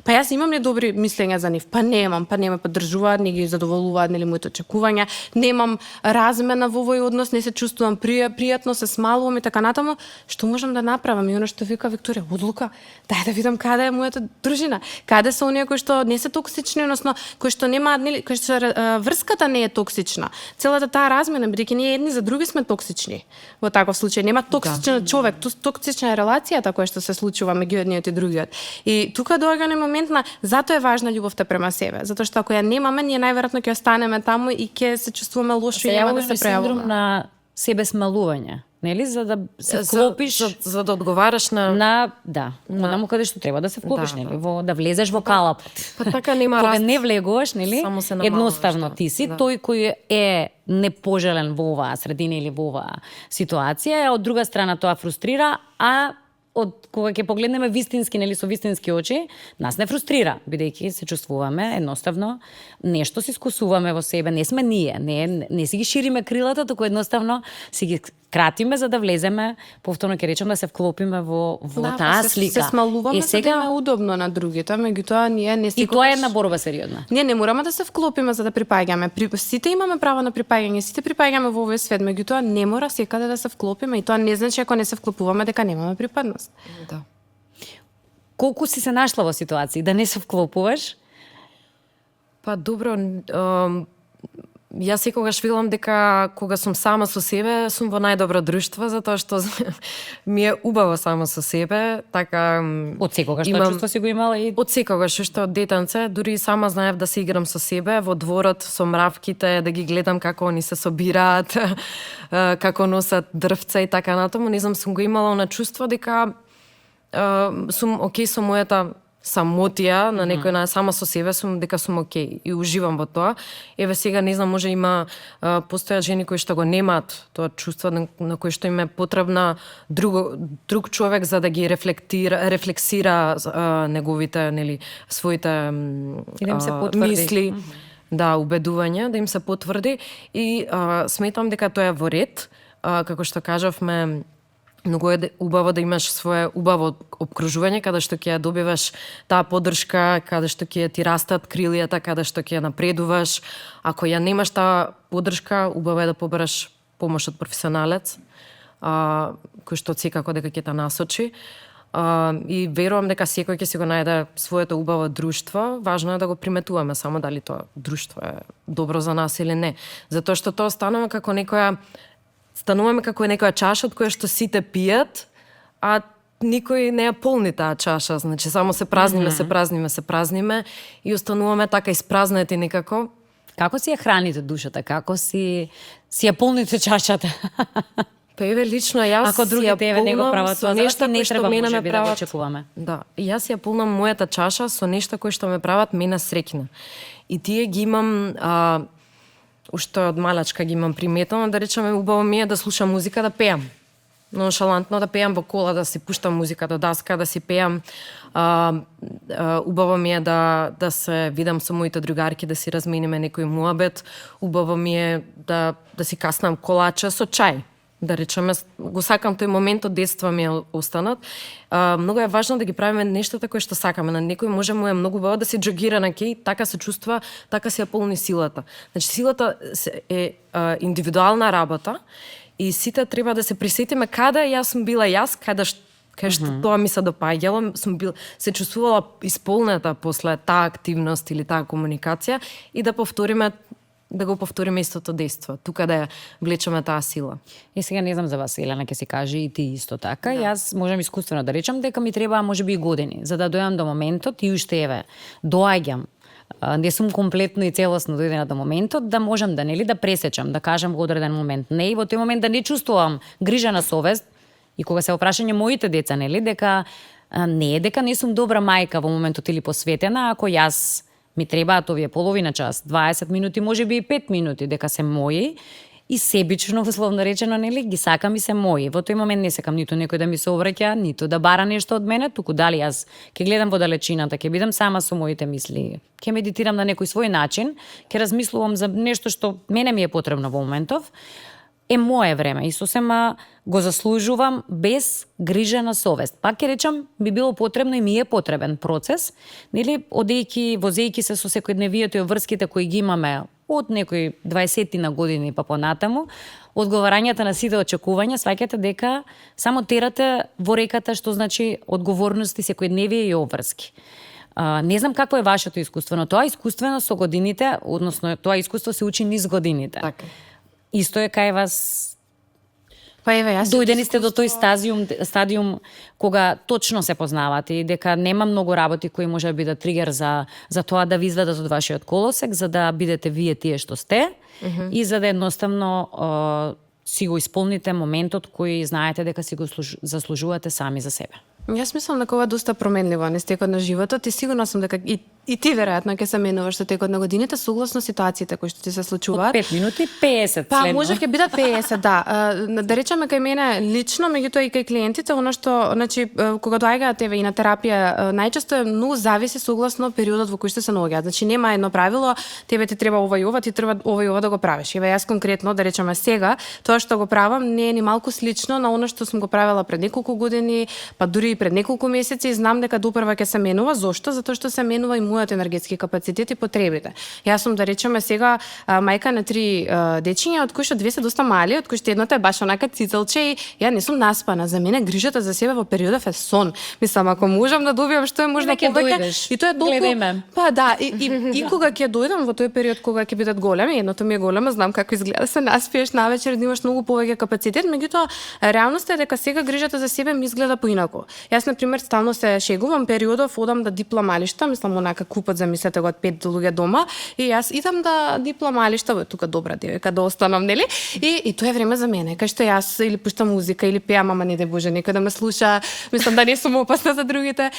Па јас имам ли добри мислења за нив? Па немам, па не ме поддржуваат, не ги задоволуваат, нели, моите очекувања, немам размена во овој однос, не се чувствувам пријатно, се смалувам и така натаму. Што можам да направам? И оно што вика Викторија, одлука, дај да видам каде е мојата дружина, каде се оние кои што не се токсични, односно кои што немаат, нели, кои што врската не е токсична. Целата таа размена, бидејќи ние едни за други сме токсични. Во таков случај нема токсичен човек, токсична е релацијата која што се случува меѓу едниот и другиот. И тука доаѓа на момент на затоа е важна љубовта према себе, затоа што ако ја немаме, ние најверојатно ќе останеме таму и ќе се чувствуваме лошо и нема да се прејавуваме. Синдром на себе смалување, нели, за да се вклопиш за да одговараш онаму каде што треба да се вклопиш, нели, да влезеш во калапот. Па така нема кога не влегуваш, нели, едноставно ти си тој кој е непожелен во оваа средина или во оваа ситуација, од друга страна тоа фрустрира, а од кога ќе погледнеме вистински, нели, со вистински очи, нас не фрустрира, бидејќи се чувствуваме едноставно нешто си скусуваме во себе, не сме ние, не си ги шириме крилата, туку едноставно си ги кратиме за да влеземе, повторно ќе речам, да се вклопиме во таа слика. Се смалуваме за да е удобно на другите, меѓутоа ние не си. И тоа е една борба сериозна. Ние не мораме да се вклопиме за да припаѓаме. Сите имаме право на припаѓање, сите припаѓаме во овој свет, меѓутоа не мора секаде да се вклопиме и тоа не значи ако не се вклопуваме дека немаме припадност. Да. Колку си се нашла во ситуации да не се вклопуваш? Па добро, јас секогаш велам дека кога сум сама со себе, сум во најдобро друштво, затоа што ми е убаво само со себе, така од секогаш тоа чувство си го имала и од секогаш уште од детенце, дури сама знаев да се играм со себе во дворот со мравките, да ги гледам како они се собираат, како носат дрвца и така натаму, не знам, сум го имала на чувство дека сум окей со мојата самотија, на некој на сама со себе сум дека сум окей и уживам во тоа. Еве сега не знам, може има постојат жени кои што го немаат тоа чувство на кое што им е потребна друг човек за да ги рефлексира неговите, нели, своите мисли, да, убедувања, да им се потврди и сметам дека тоа е во ред, како што кажавме. Многу е убаво да имаш свое убаво обкружување, каде што ќе ја добиваш таа поддршка, каде што ќе ти растат крилијата, каде што ќе ја напредуваш. Ако ја немаш таа поддршка, убаво е да побереш помош од професионалец, кој што секако дека ќе те насочи. И верувам дека секој ќе си го најде своето убаво друштво. Важно е да го приметуваме само дали тоа друштво е добро за нас или не. Затоа што тоа станува како стануваме како некоја чаша од која што сите пијат, а никој не ја полни таа чаша, значи само се празниме и остануваме така испразнети некако. Како си ја храните душата? Како си ја полните чашата? Па еве лично јас ако другите еве не го прават тоа, нешто не треба мене може ме би да го очекуваме. Да, јас ја полнам мојата чаша со нешта кои што ме прават мене среќна. И тие ги имам уште од малачка ги имам приметено, да речеме убаво ми е да слушам музика, да пеам. Ноншалантно да пеам во кола, да си пуштам музика до даска, да си пеам. Убаво ми е да се видам со моите другарки, да си размениме некој муабет. Убаво ми е да си каснам колаче со чај. Да речеме, го сакам тој момент од детства ми е останат. Многу е важно да ги правиме нештата кои што сакаме. На некој може му е многу убаво да се џогира на кеј, така се чувства, така се ја полни силата. Значи силата е индивидуална работа и сите треба да се присетиме каде јас сум била каде што тоа ми се допаѓало, се чувствувала исполнета после таа активност или таа комуникација и да го повториме истото дејство, тука да ја влечеме таа сила. И сега не знам за вас, Елена, ќе се каже и ти исто така. Да. Јас можам искуствено да речам дека ми треба можеби и години за да дојам до моментот и уште еве доаѓам. Не сум комплетно и целосно дојдена до моментот да можам да да пресечам, да кажам во одреден момент не и во тој момент да не чувствувам грижа на совест и кога се опрашање моите деца, дека дека не сум добра мајка во моментот или посветена, ако јас ми требаат овие половина час, 20 минути, можеби и 5 минути, дека се мои и себично, условно речено, ги сакам и се мои. Во тој момент не сакам ниту некој да ми се обраќа, ниту да бара нешто од мене, туку дали јас ќе гледам во далечината, ќе бидам сама со моите мисли, ќе медитирам на некој свој начин, ќе размислувам за нешто што мене ми е потребно во моментов, е мое време и сосема го заслужувам без грижа на совест. Пак ќе речам, би било потребно и ми е потребен процес, возејки се со секојдневието и врските кои ги имаме од некои 20 на години па понатаму, одговарањата на сите очекувања, сваќате дека само терате во реката, што значи одговорности секојдневие и обврски. Не знам какво е вашето искуство, но тоа искуствено со годините, односно тоа искуство се учи низ годините. Така. Исто е кај вас. Па еве, јас дојдени сте до тој стадиум кога точно се познавате и дека нема многу работи кои може да бидат тригер за тоа да ви изведат од вашиот колосек, за да бидете вие тие што сте и за да едноставно си го исполните моментот кој знаете дека си го заслужувате сами за себе. Јас мислам дека ова доста променливо на стекот на животот и сигурно сум дека и ти веројатно ќе се менуваш со текот на годините согласно ситуациите кои што ти се случуваат. Од 5 минути 50 Па следно. може ќе бидат 50, да. Да речеме кај мене лично, меѓутоа и кај клиентите, она што, значи, кога доаѓаат еве и на терапија, најчесто е многу зависи согласно периодот во кој што се наоѓаат. Значи нема едно правило, тебе ти треба ова и ова, ти треба ова и ова да го правиш. Еве јас конкретно, да речеме сега, тоа што го правам не е ни малку слично на она што сум го правела пред неколку години, па дури и пред неколку месеци и знам дека допрва ќе се менува. Зошто? Затоа што се менува и мојот енергетски капацитет и потребите. Јас сум, да речеме сега, мајка на 3 дечиња, од кои што 2 се доста мали, од кои што едното е баш онака цицелче и ја не сум наспана. За мене грижата за себе во периодов е сон. Мислам, ако можам да добијам што е можда повеќе, и тоа е толку. Па да, и кога ќе дојдам во тој период кога ќе бидат големи, едното ми е големо, знам како изгледа се наспиеш навечер, да имаш многу повеќе капацитет, меѓутоа реалноста е дека сега грижата за себе ми изгледа поинаку. Јас на пример стално се шегувам, периодов одам да дипломалишта, мислам онака купат, замислете го од 5 луѓе дома и јас идам да дипломалишта, тука добра девојка да останам, нели? И тоа е време за мене, кај што јас или пуштам музика или пеам, ама не де боже некој да ме слуша, мислам да не сум опасна за другите.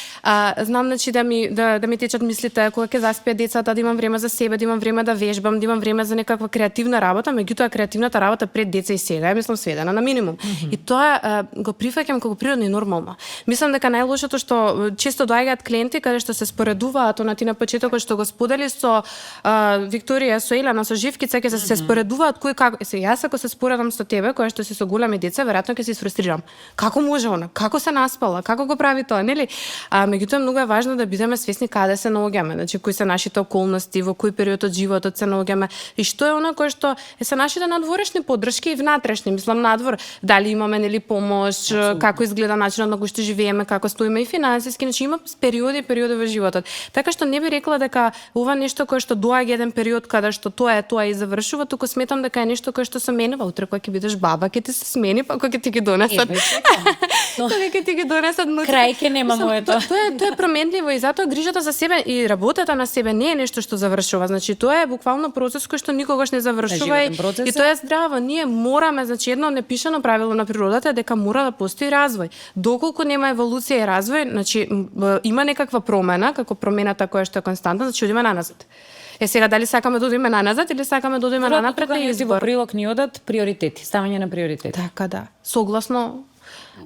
Знам, значи да ми течат мислите кога ќе заспиат децата, да имам време за себе, да имам време да вежбам, да имам време за некаква креативна работа, меѓутоа креативната работа пред деца и сега е мислам сведена на минимум. И тоа го прифаќам како природно и нормално. Мислам дека најлошото што често доаѓаат клиенти каде што се споредуваат, она ти на почетокот што го сподели со Викторија, со Елена, со Живкица, ќе се споредуваат кој како. Јас ако се споредам со тебе, која што си со големи деца, веројатно ќе се изфрустрирам. Како може она? Како се наспала? Како го прави тоа, нели? Меѓутоа многу е важно да бидеме свесни каде се наоѓаме, значи кои се нашите околности, во кој период од животот се наоѓаме и што е она кое што се нашите надворешни поддршки и внатрешни, мислам надвор, дали имаме нели помош, како изгледа начинот на кој што живееме живееме, како стоиме и финансиски, значи има периоди во животот. Така што не би рекла дека ова нешто кое што доаѓа еден период каде што тоа и завршува, туку сметам дека е нешто кое што се менува. Утре кога ќе бидеш баба, ќе ти се смени, па кога ќе ти ги донесат. Кога ќе ти ги донесат крај ќе нема моето. Тоа е променливо и затоа грижата за себе и работата на себе не е нешто што завршува. Значи тоа е буквално процес кој што никогаш не завршува и тоа е здраво. Ние мораме, значи едно непишано правило на природата е дека мора да постои развој. Доколку нема еволуција и развој, значи има некаква промена, како промената која што е константна, значи одиме наназад. Сега дали сакаме да одиме наназад или сакаме да одиме нанапред е избор. Во прилог ни одат приоритети, ставање на приоритети. Така да. Согласно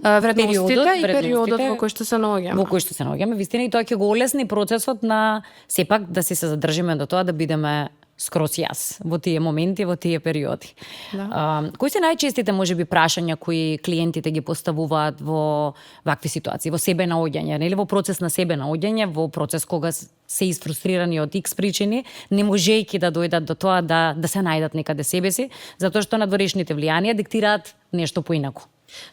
вредностите и периодот во кој што се наоѓаме. Во кој што се наоѓаме, вистина, и тоа ќе го олесни процесот на сепак да се задржиме до тоа да бидеме скроз јас во тие моменти, во тие периоди. Да. Кои се најчестите можеби прашања кои клиентите ги поставуваат во вакви ситуации, во себе наоѓање, нели, во процес на себе наоѓање, во процес кога се изфрустрирани од X причини, не можејќи да дојдат до тоа да се најдат некаде себе си, затоа што надворешните влијанија диктираат нешто поинаку.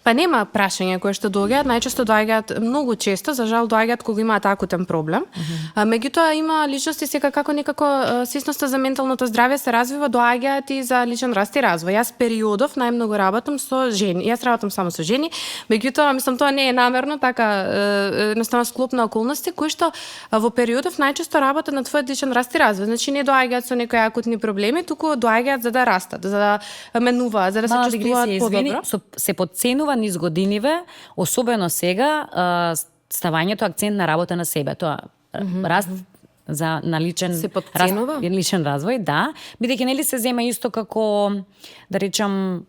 Па нема прашања кои што доаѓаат, најчесто доаѓаат многу често, за жал доаѓаат кога имаат акутен проблем. Меѓутоа има личности сега како некако свесноста за менталното здравје се развива, доаѓаат и за личен раст и развој. Јас периодов најмногу работам со жени. Јас работам само со жени, меѓутоа мислам тоа не е намерно, така едноставно склоп на околности кои што во периодов најчесто работат на твојот личен раст и развој. Значи не доаѓаат со некои акутни проблеми, туку доаѓаат за да растат, за да менуваат, за да се чувствуваат подобро. Се подценува низ годиниве, особено сега, ставањето акцент на работа на себе. Тоа раст на личен личен развој, да, бидејќи нели се зема исто како, да речам,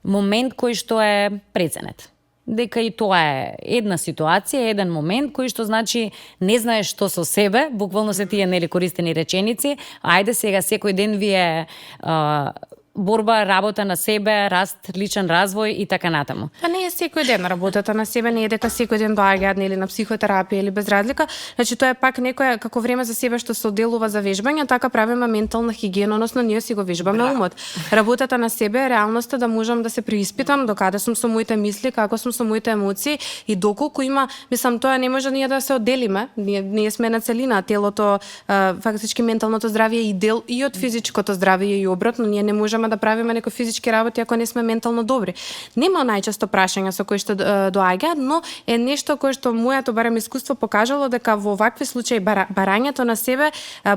момент кој што е преценет. Дека и тоа е една ситуација, еден момент кој што значи не знаеш што со себе, буквално се тие нели користени реченици, ајде сега секој ден ви е борба, работа на себе, раст, личен развој и така натаму. Па не е секој ден работата на себе, не е дека секој ден доаѓаат или на психотерапија или без разлика. Значи тоа е пак некоја како време за себе што се одделува за вежбање, така правиме ментална хигиена, односно ние си го вежбаме умот. Работата на себе е реалноста да можам да се преиспитам докаде сум со моите мисли, како сум со моите емоции и доколку има, мислам тоа не може ние да се одделиме. Ние сме на целина, телото, фактички менталното здравје е и дел и од физичкото здравје и обратно, ние не можеме да правиме некои физички работи ако не сме ментално добри. Нема најчесто прашања со кои што доаѓаат, но е нешто кое што моето барем искуство покажало дека во вакви случаи барањето на себе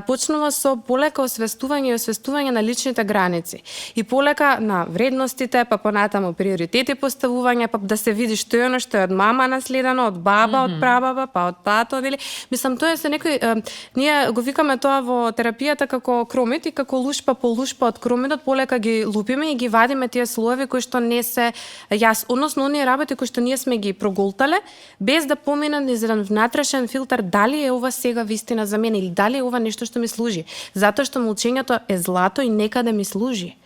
почнува со полека освестување и освестување на личните граници и полека на вредностите, па понатаму приоритети поставување, па да се види што е оно што е од мама наследено, од баба, од прабаба, па од тато, нели? Мислам тоа е се некој ние го викаме тоа во терапијата како кромит и како лушпа по лушпа од кромитот полека ги лупиме и ги вадиме тие слоеви кои што не се односно оние работи кои што ние сме ги проголтале, без да поминат низ еден внатрешен филтер дали е ова сега вистина за мене или дали е ова нешто што ми служи. Затоа што молчењето е злато и некаде ми служи.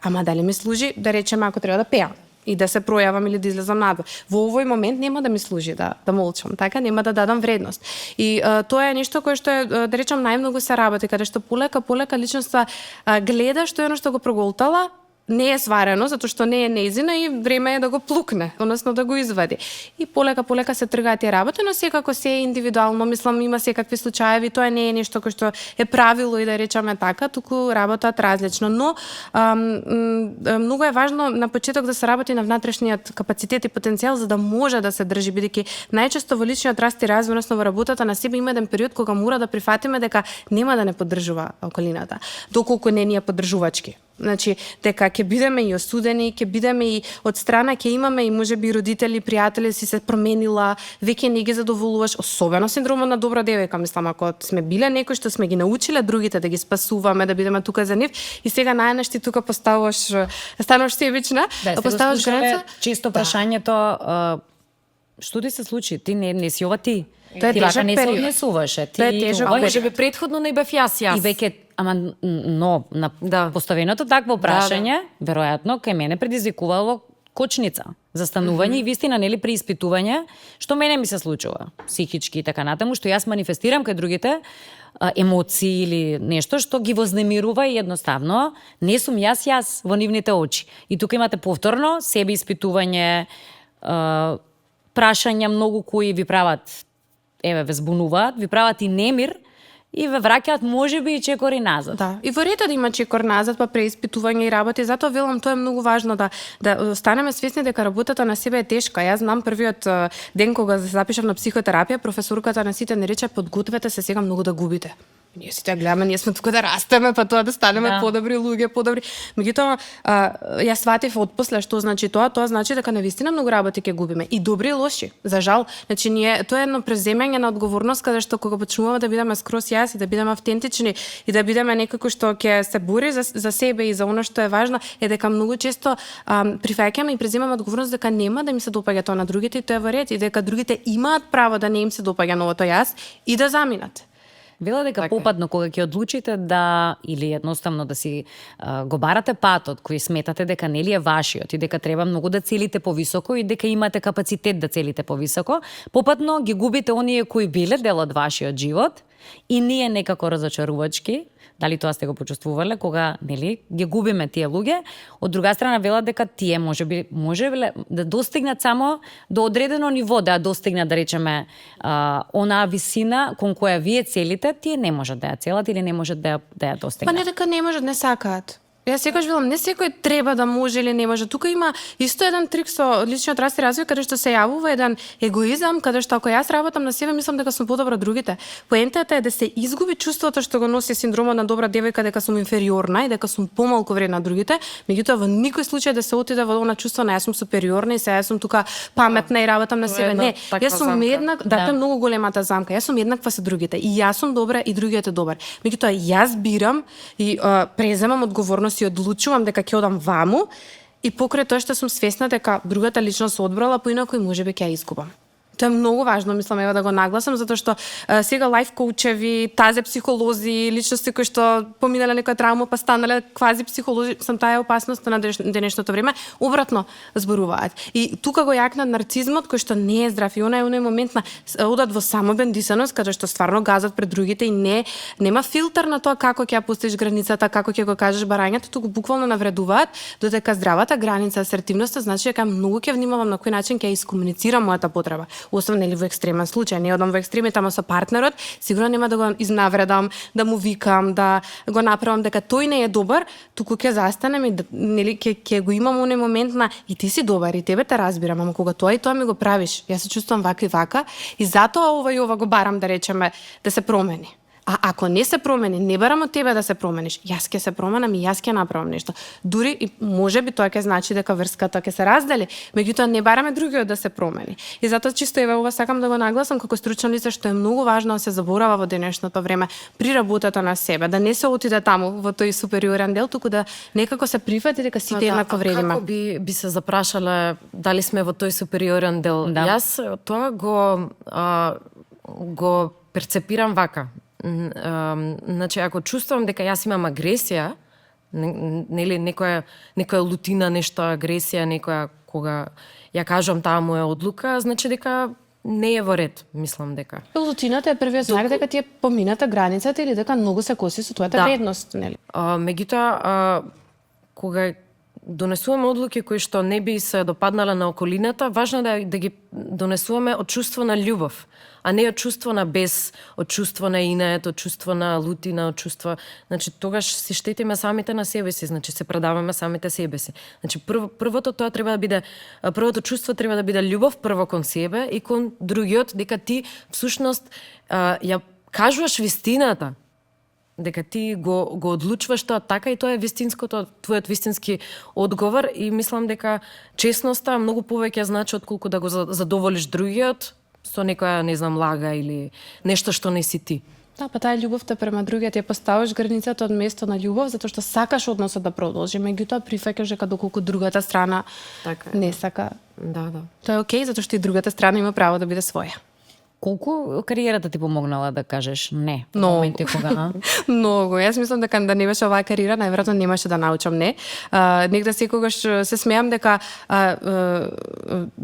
Ама дали ми служи, да речеме, ако треба да пеам и да се пројавам или да излезам надвор. Во овој момент нема да ми служи да молчам, така нема да дадам вредност. И тоа е нешто кое што е, да речам, најмногу се работи, каде што полека личноста гледа што е оно што го проголтала, не е сварено, затоа што не е нејзина и време е да го плукне, односно да го извади. И полека се тргаат тие работи, но секако се е индивидуално, мислам има секакви случаеви, тоа не е нешто кој што е правило и да речеме така, туку работат различно, но многу е важно на почеток да се работи на внатрешниот капацитет и потенцијал за да може да се држи, бидејќи најчесто во личниот раст и развој, односно во работата на себе има еден период кога мора да прифатиме дека нема да не поддржува околината, доколку не ни е поддржувачки. Значи, дека ќе бидеме и осудени, ќе бидеме и од страна, ќе имаме и можеби родители, пријатели си се променила, веќе не ги задоволуваш, особено синдромот на добра девојка, мислам, ако сме биле некои што сме ги научиле другите да ги спасуваме, да бидеме тука за нив, и сега најнаш ти тука стануваш себична, поставаш граница. Често прашањето што ти се случи? Ти не си ова ти. Тоа е тежок не период. се однесуваше. Тоа е тежок период. Можеби претходно не бев јас. И веќе но на поставеното такво прашање, веројатно кај мене предизвикувало кочница, застанување и вистина нели преиспитување што мене ми се случува психички и така натаму, што јас манифестирам кај другите емоции или нешто што ги вознемирува и едноставно не сум јас во нивните очи. И тука имате повторно себе испитување, прашања многу кои ви прават, ве збунуваат, ви прават и немир, и ве враќаат можеби и чекори назад. Да, и во ред да има чекор назад, па преиспитување и работи, затоа велам тоа е многу важно да станеме свесни дека работата на себе е тешка. Јас знам првиот ден кога се запишав на психотерапија, професорката на сите не рече подгответе се сега многу да губите. Ние сите гледаме, ние сме тука да растеме, па тоа да станеме подобри луѓе, подобри. Меѓутоа, јас сватив отпосле што значи тоа, тоа значи дека навистина многу работи ќе губиме, и добри и лоши. За жал, значи ние тоа е едно преземање на одговорност каде што кога почнуваме да бидеме скрос јас и да бидеме автентични и да бидеме некако што ќе се бори за себе и за она што е важно, е дека многу често прифаќаме и преземаме одговорност дека нема да им се допаѓа тоа на другите и тоа е во ред и дека другите имаат право да не им се допаѓа новото јас и да заминат. Вела дека попадно кога ќе одлучите да или едноставно да си го барате патот кој сметате дека нели е вашиот и дека треба многу да целите повисоко и дека имате капацитет да целите повисоко, попадно ги губите оние кои биле дел од вашиот живот и ние некако разочарувачки, дали тоа сте го почувствувале кога нели ги губиме тие луѓе, од друга страна вела дека тие можеби да достигнат само до одредено ниво, да достигнат да речеме онаа висина кон која вие целите, тие не можат да ја целат или не можат да ја достигнат. Па не дека не можат, не сакаат. Јас секогаш велам, не секој треба да може или не може. Тука има исто еден трик со личниот раст и развој, каде што се јавува еден егоизам, каде што ако јас работам на себе, мислам дека сум подобра од другите. Поентата е да се изгуби чувството што го носи синдромот на добра девојка, дека сум инфериорна и дека сум помалку вредна од другите, меѓутоа во никој случај да се отиде во она чувство на јас сум супериорна и сега јас сум тука паметна и работам на себе. Не, јас сум еднак, тоа е многу големата замка. Јас сум еднаква со другите и јас сум добра и другиот е добар. Меѓутоа јас бирам и преземам одговорност и одлучувам дека ќе одам ваму и покрај тоа што сум свесна дека другата личност се одбрала, поинаку и можеби ќе ја изгубам. Тоа е многу важно, мислам, ева да го нагласам, затоа што сега лајф коучеви, тазе психолози, личности кои што поминале некоја травма па станале квази психолози, сам таа е опасноста на денешното време, обратно зборуваат. И тука го јакнат нарцизмот кој што не е здрав и она е оној момент на одат во самобендисаност каде што стварно газат пред другите и нема филтер на тоа како ќе ја пустиш границата, како ќе го кажеш барањето, туку буквално навредуваат, додека здравата граница, асертивноста значи дека многу ќе внимавам на кој начин ќе ја искомуницирам мојата потреба. Освен нели во екстремен случај, не одам во екстремите, ама со партнерот, сигурно нема да го изнавредам, да му викам, да го направам дека тој не е добар, туку ќе застанем и нели ќе го имам оној момент на и ти си добар и тебе те разбирам, ама кога тоа и тоа ми го правиш, јас се чувствувам вака и вака и затоа ова и ова го барам да речеме да се промени. А ако не се промени, не барам од тебе да се промениш. Јас ќе се променам и јас ќе направам нешто. Дури и можеби тоа ќе значи дека врската ќе се раздели, меѓутоа не бараме другиот да се промени. И затоа чисто еве ова сакам да го нагласам како стручно лице што е многу важно да се заборава во денешното време при работата на себе, да не се отиде таму во тој супериорен дел, туку да некако се прифати дека сите еднакво вредиме. Како би се запрашале дали сме во тој супериорен дел? Да. Јас тоа го перцепирам вака. Значи, ако чувствувам дека јас имам агресија, нели некоја лутина, нешто агресија, некоја кога ја кажам таа моја одлука, значи дека не е во ред, мислам дека. Лутината е првиот знак дека ти е помината границата или дека многу се коси со твојата вредност, нели? Меѓутоа, кога донесуваме одлуки кои што не би се допаднале на околината, важно е да ги донесуваме од чувство на љубов, а не од чувство на бес, од чувство на инет, од чувство на лутина, од чувство... Значи, тогаш си штетиме самите на себе си, значи се предаваме самите себе си. Значи, првото тоа треба да биде, првото чувство треба да биде љубов прво кон себе и кон другиот, дека ти всушност ја кажуваш вистината, дека ти го одлучуваш тоа така и тоа е вистинското, твојот вистински одговор и мислам дека честноста многу повеќе значи отколку да го задоволиш другиот со некоја, не знам, лага или нешто што не си ти. Да, па таа љубовта према другиот ја поставиш границата од место на љубов затоа што сакаш односот да продолжи, меѓутоа прифаќаш дека доколку другата страна така не сака. Да. Тоа е окей затоа што и другата страна има право да биде своја. Колку кариерата ти помогнала да кажеш не? Многу. Моменти кога, Многу. Јас мислам дека да не беше оваа кариера, најверојатно немаше да научам не. Негде секогаш се смеам дека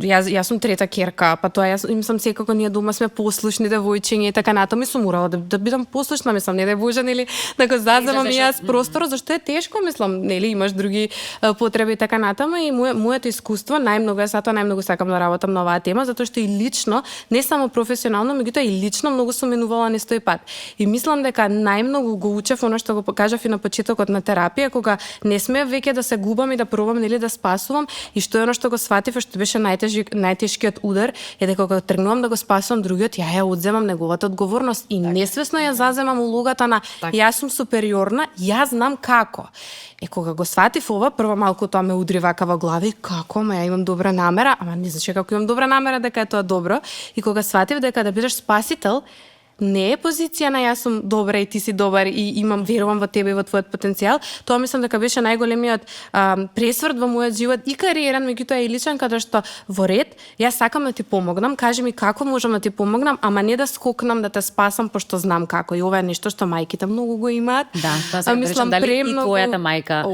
јас сум трета керка, па тоа јас мислам секако ние дома сме послушни девојчиња и така натаму и сум морала да бидам послушна, мислам, не да Боже, нели, да го заземам и јас простор, зашто е тешко, мислам, нели, имаш други потреби и така натаму и моето искуство најмногу најмногу сакам да работам на оваа тема, затоа што и лично, не само професионално, меѓутоа и лично многу сум менувала нестој пат. И мислам дека најмногу го учев она што го покажав и на почетокот на терапија, кога не сме веќе да се губам и да пробам нели да спасувам, и што е она што го сватив, што беше најтешкиот удар, е дека кога тргнувам да го спасувам другиот, ја одземам неговата одговорност и несвесно ја заземам улогата на јас сум супериорна, јас знам како. Кога го сватив ова, прво малку тоа ме удри вака во глава и како, ја имам добра намера, ама не значи како имам добра намера дека е тоа добро. И кога сватив дека да бидеш спасител, не е позиција на јас сум добра и ти си добар и верувам во тебе и во твојот потенцијал, тоа мислам дека беше најголемиот пресврт во мојот живот и кариерен, меѓутоа и личен, каде што во ред, јас сакам да ти помогнам, кажи ми како можам да ти помогнам, ама не да скокнам да те спасам пошто знам како. И ова е нешто што мајките многу го имаат. Да, тоа се речем, дали и твојата мајка.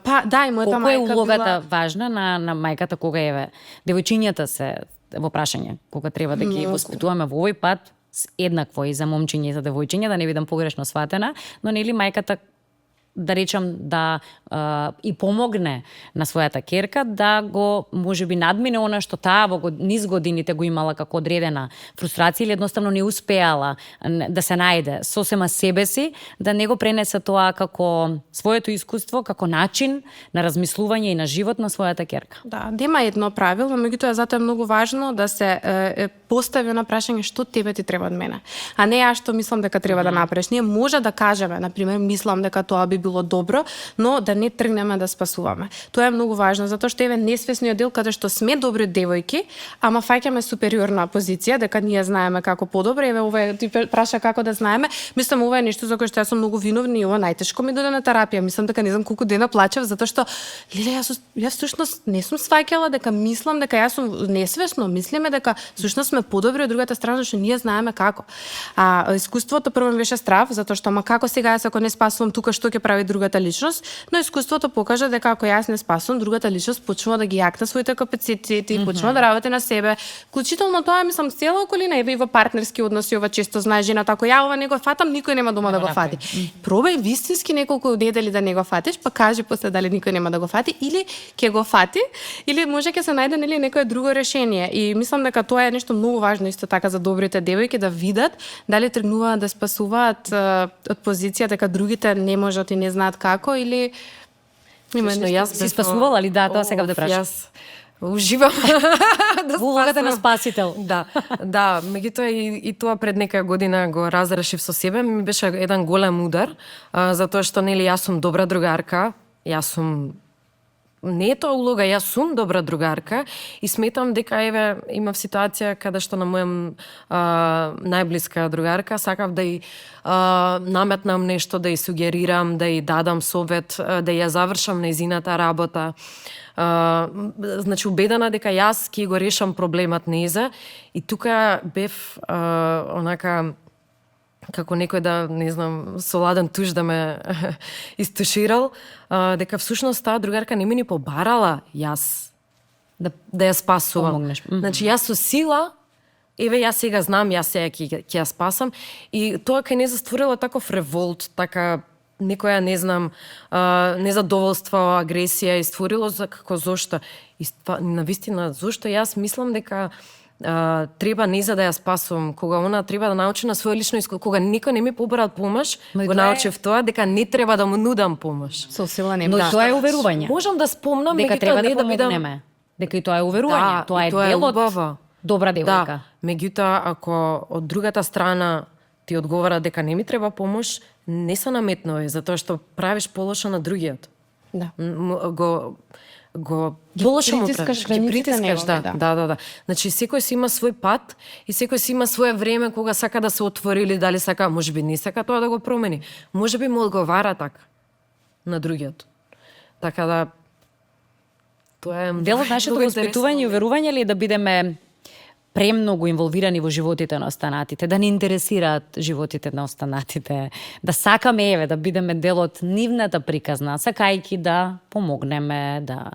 Па да, и мојата мајка. Колку е улогата важна на мајката кога девојчињата се во прашање, кога треба да ги воспитуваме во овој пат, еднакво и за момчиња и за девојчиња, да не бидам погрешно сватена, но нели мајката да речам да и помогне на својата керка да го можеби надмине она што таа во низ годините го имала како одредена фрустрација или едноставно не успеала да се најде сосема себе си, да не го пренесе тоа како своето искуство, како начин на размислување и на живот на својата керка. Да, нема едно правило, меѓутоа затоа е многу важно да се постави на прашање што тебе ти треба од мене, а не ја што мислам дека треба да направиш. Ние може да кажеме, на пример, мислам дека тоа би било добро, но да не тргнеме да спасуваме. Тоа е многу важно, затоа што несвесниот дел каде што сме добри девојки, ама фаќаме супериорна позиција, дека ние знаеме како подобро, ова ти праша како да знаеме. Мислам, ова е нешто за кое што јас сум многу виновна и ова најтешко ми дојде на терапија. Мислам дека не знам колку дена плачев затоа што леле јас всушност не сум сваќала дека мислам дека јас сум несвесно, мислиме дека всушност сме подобри од другата страна што ние знаеме како. Искуството прво ми беше страв затоа што ама како сега јас ако не спасувам тука што ќе прави другата личност, но искуството покажа дека ако јас не спасувам, другата личност почнува да ги јакта своите капацитети, почнува да работи на себе. Вклучително тоа мислам цела околина и во партнерски односи, ова често знае жената, ако ја ова не го фатам, никој нема дома да го фати. Пробај вистински неколку недели да не го фатиш, па кажи после дали никој нема да го фати или ќе го фати, или може ќе се најде нели некое друго решение. И мислам дека тоа е нешто многу важно исто така за добрите девојки да видат дали тргнуваат да спасуваат од позиција дека другите не можат и не знаат како или јас си спасувала ли да тоа сега да прашам. Јас уживам да улогата на спасител. Да, меѓутоа и тоа пред нека година го разрешив со себе, ми беше еден голем удар, затоа што нели јас сум добра другарка, не е тоа улога, јас сум добра другарка и сметам дека имав ситуација каде што на моја најблиска другарка сакав да ја наметнам нешто, да ја сугерирам, да ја дадам совет, да ја завршам нејзината работа. Значи убедена дека јас ќе го решам проблемот нејза и тука бев онака како некој да, не знам, со ладен туш да ме истуширал, дека всушност таа другарка не ми ни побарала јас да ја спасувам. Значи јас со сила, јас сега знам, јас сега ќе ја спасам и тоа кај не застворила таков револт, така некоја, не знам, незадоволство, агресија и створило за како зошто. И навистина, зошто јас мислам дека треба не за да ја спасувам, кога она треба да научи на своје лично искуство, кога никој не ми побара помош, го научив тоа дека не треба да му нудам помош. Со сила не. Но тоа е уверување. Можам да спомнам дека треба да помогнеме. Дека и тоа е уверување, тоа е дел од добра девојка. Да, меѓутоа ако од другата страна ти одговара дека не ми треба помош, не се наметнувај, затоа што правиш полошо на другиот. Да. Го полошо му притискаш, да. Значи секој си има свој пат и секој си има свое време кога сака да се отвори или дали сака, можеби не сака тоа да го промени. Можеби му одговара така на другиот. Така да тоа е дел од нашето воспитување и уверување ли е да бидеме премногу инволвирани во животите на останатите, да не интересираат животите на останатите, да сакаме да бидеме дел од нивната приказна, сакајќи да помогнеме, да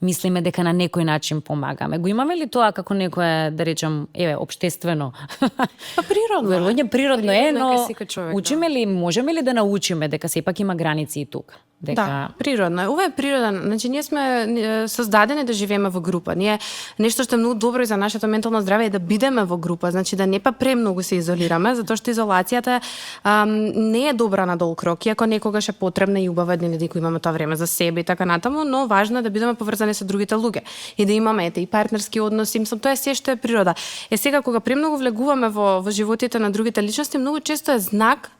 мислиме дека на некој начин помагаме. Го имаме ли тоа како некое, да речем, општествено? Па природно. Веројатно природно е, но човек, учиме ли, можеме ли да научиме дека сепак има граници и тука? Дека... Да, природно е. Ова е природен. Значи, ние сме создадени да живееме во група. Ние нешто што е многу добро и за нашето ментално здраве е да бидеме во група. Значи, да не па премногу се изолираме, затоа што изолацијата не е добра на долг рок, иако некогаш е потребна и убава, дека имаме тоа време за себе и така натаму, но важно е да бидеме поврзани со другите луѓе и да имаме и партнерски односи. Мислам, тоа е се што е природа. Сега, кога премногу влегуваме во животите на другите личности, многу често е знак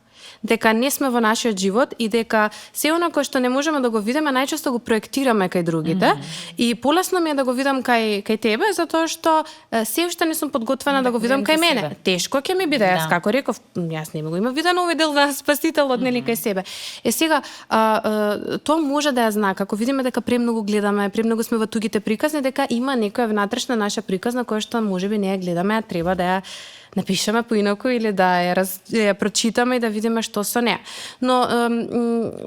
дека не сме во нашиот живот и дека се она кој што не можеме да го видиме, најчесто го проектираме кај другите. И полесно ми е да го видам кај тебе, затоа што се уште не сум подготвена да го видам кај мене. Тешко ќе ми биде, јас како реков, јас не го имам видено овој дел на спасителот, нели, кај себе. Сега, тоа може да ја знак, ако видиме дека премногу гледаме, премногу сме во тугите приказни, дека има некоја внатрешна наша приказна која што можеби не ја гледаме, а треба да ја напишеме поинаку или да ја прочитаме и да видиме што со неа. Но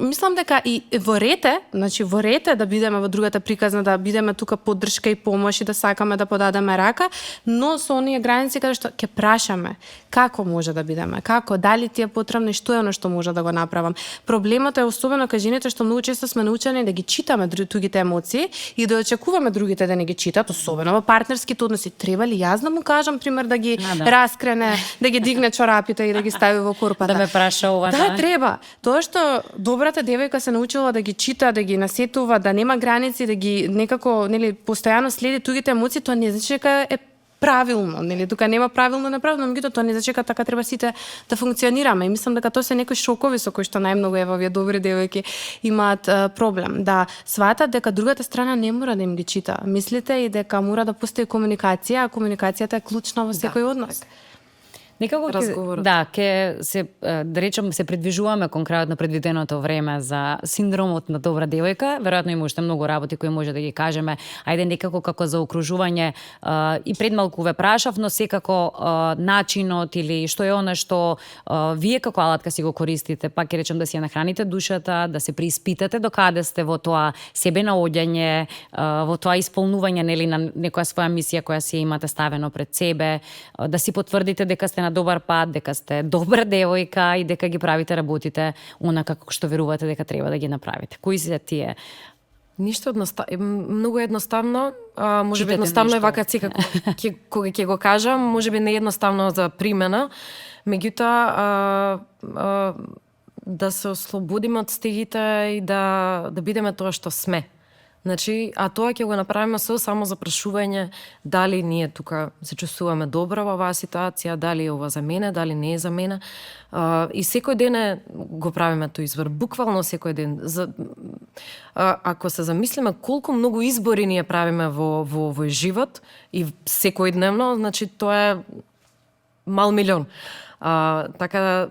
мислам дека и во рете, значи во рете да бидеме во другата приказна, да бидеме тука поддршка и помош и да сакаме да подадеме рака, но со оние граници каде што ќе прашаме како може да бидеме, како, дали ти е потребно и што е оно што може да го направам. Проблемот е особено кај жените што многу често сме научени да ги читаме тугите емоции и да очекуваме другите да не ги читат, особено во партнерските односи. Треба ли јас да му кажам пример да ги раскрене, да ги дигне чорапите и да ги стави во корпата? Да ме праша ова. Да, треба. Тоа што добрата девојка се научила да ги чита, да ги насетува, да нема граници, да ги некако, нели, постојано следи тугите емоции, тоа не значи дека е правилно, нели, тука нема правилно неправилно, меѓутоа тоа не значи дека така треба сите да функционираме. И мислам дека тоа се некои шокови со кои што најмногу овие добри девојки имаат проблем. Да сватат дека другата страна не мора да им ги чита. Мислите и дека мора да постои комуникација, а комуникацијата е клучна во секој однос. Некако ќе се, да речем, се придвижуваме кон крајот на предвиденото време за синдромот на добра девојка. Веројатно има уште многу работи кои може да ги кажеме. Ајде некако како за окружување и пред малку ве прашав, но секако начинот или што е она што вие како алатка си го користите, пак ќе речем да си ја нахраните душата, да се преиспитате докаде сте во тоа себе наоѓање, во тоа исполнување, нели, на некоја своја мисија која си имате ставено пред себе, да си потврдите дека сте на добар пат, дека сте добра девојка и дека ги правите работите онака како што верувате дека треба да ги направите. Кои се тие? Ништо многу едноставно, можеби едноставно е вака секако кога ќе го кажам, можеби не едноставно за примена, меѓутоа да се ослободиме од стегите и да бидеме тоа што сме. Значи, а тоа ќе го направиме со само запрашување дали ние тука се чувствуваме добро во оваа ситуација, дали е ова за мене, дали не е за мене. И секој ден го правиме тој избор, буквално секој ден. Ако се замислиме колку многу избори ние правиме во овој живот и секојдневно, значи тоа е мал милион. Така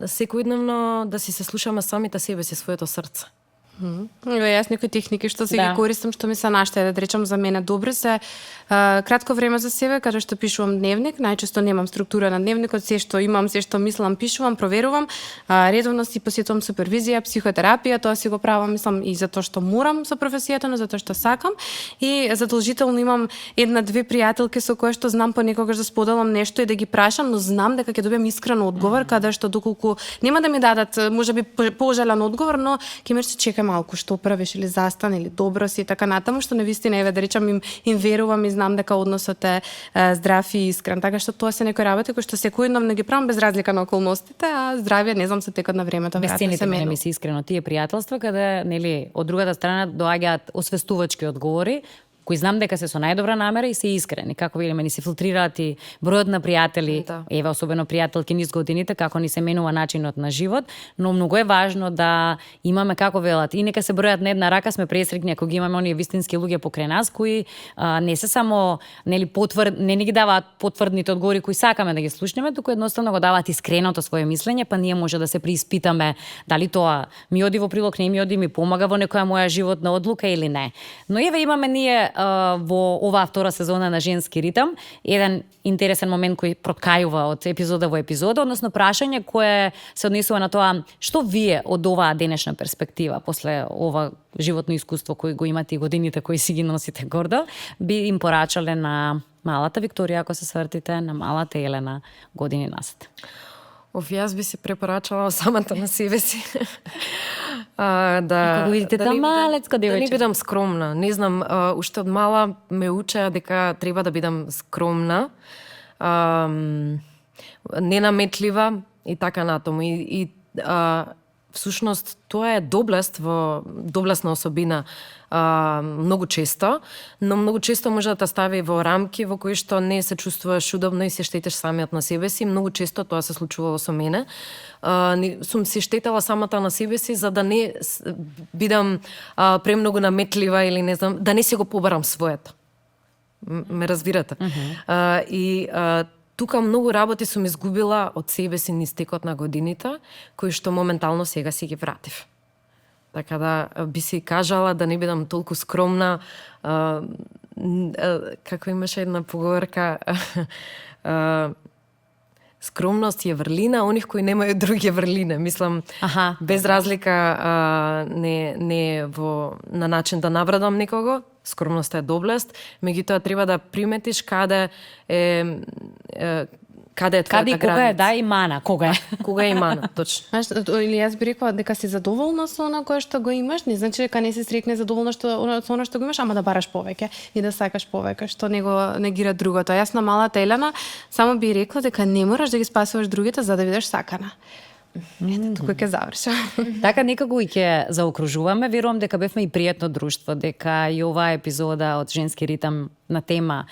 секојдневно да си се слушаме самите себе си, своето срце. Јас некои техники што се ги користам, што ми се наштаде, да речам за мене добри се кратко време за себе, каде што пишувам дневник, најчесто немам структура на дневникот, се што имам, се што мислам, пишувам, проверувам, редовно си посетувам супервизија, психотерапија, тоа си го правам, мислам, и затоа што морам со професијата, но затоа што сакам, и задолжително имам една-две пријателки со кои што знам понекогаш да споделам нешто и да ги прашам, но знам дека ќе добиам искрен одговор, каде што доколку нема да ми дадат можеби пожелен одговор, но ќе ме чекам малку што правиш или застан или добро си и така натаму, што навистина да речам им верувам и знам дека односот е здрав и искрен. Така што тоа се некои работи кои што секојдневно ги правам без разлика на околностите, а здравје не знам се текот на времето веројатно се мене. Ми се искрено тие пријателства каде, нели, од другата страна доаѓаат освестувачки одговори кои знам дека се со најдобра намера и се искрени. Како велиме, ни се филтрираат и бројот на пријатели, еве особено пријателки низ годините, како ни се менува начинот на живот, но многу е важно да имаме, како велат, и нека се бројат на една рака, сме пресрекни ако ги имаме оние вистински луѓе покрај нас кои не се само, нели, не ни ги даваат потврдните одговори кои сакаме да ги слушнеме, туку едноставно го даваат искреното свое мислење, па ние може да се преиспитаме дали тоа ми оди во прилог, не ми оди, ми помага во некоја моја животна одлука или не. Но еве имаме ние во оваа втора сезона на Женски ритам, еден интересен момент кој проткајува од епизода во епизода, односно прашање кое се однесува на тоа што вие од оваа денешна перспектива, после ова животно искуство кој го имате и годините кои си ги носите гордо, би им порачале на малата Викторија, ако се свртите, на малата Елена години назад? Јас би се препорачала самата на себе си. Како видите, малецка девојче. Да не бидам скромна. Не знам, уште од мала ме учеа дека треба да бидам скромна, ненаметлива и така натаму. И всушност тоа е доблесна особина многу често, но многу често може да те стави во рамки во кои што не се чувствуваш удобно и се штетиш самиот на себе си. Многу често тоа се случувало со мене. Сум се штетала самата на себе си за да не бидам премногу наметлива или не знам, да не си го побарам своето. Ме разбирате? Тука многу работи сум изгубила од себе си низ текот на годините, кои што моментално сега си ги вратив. Така да би си кажала да не бидам толку скромна. Како имаше една поговорка, скромност е врлина, оних кои немају други врлине. Мислам, без разлика не на начин да навредам некого, скромноста е доблест, меѓутоа треба да приметиш каде е твојата граница. И мана, кога е. Кога е и мана, точно. Или јас би рекла дека си задоволна со она кое што го имаш, не значи дека не си среќна задоволна со она што го имаш, ама да бараш повеќе и да сакаш повеќе, што не го негира другото. Јас на малата Елена само би рекла дека не мораш да ги спасуваш другите за да бидеш сакана. Ето, тука ќе завршам. Така некако и ќе заокружуваме. Верувам дека бевме и пријатно друштво, дека и оваа епизода од Женски ритам на тема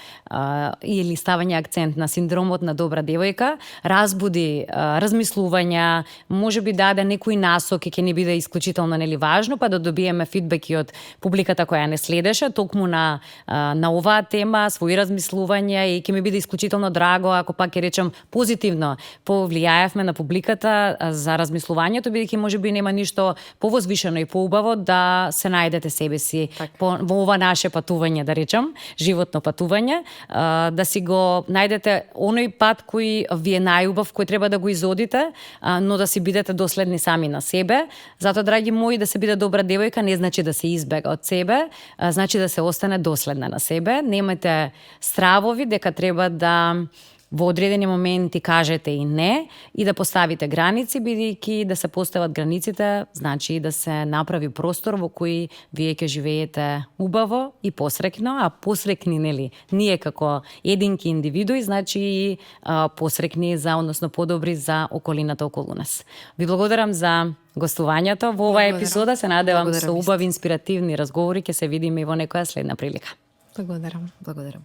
или ставање акцент на синдромот на добра девојка разбуди размислувања, можеби даде некои насоки, ќе ни биде исклучително важно, па да добиеме фидбеки од публиката која не следеше токму на оваа тема, своји размислувања, и ќе ми биде исклучително драго ако пак ќе речем позитивно повлијаевме на публиката за размислувањето, бидејќи можеби нема ништо повозвишено и поубаво да се најдете себе си во ова наше патување, да речем, животно патување, да си го најдете оној пат кој ви е најубав, кој треба да го изодите, но да си бидете доследни сами на себе. Затоа, драги мои, да се биде добра девојка не значи да се избега од себе, значи да се остане доследна на себе. Немате стравови дека треба да во одредени моменти кажете и не и да поставите граници, бидејќи да се постават границите значи да се направи простор во кој вие ќе живеете убаво и посрекно, а посрекни нели ние како единки индивидуи, значи и посрекни за, односно подобри за околината околу нас. Ви благодарам за гостувањето во оваа епизода, се надевам со убави инспиративни разговори ќе се видиме и во некоја следна прилика. Благодарам. Благодарам.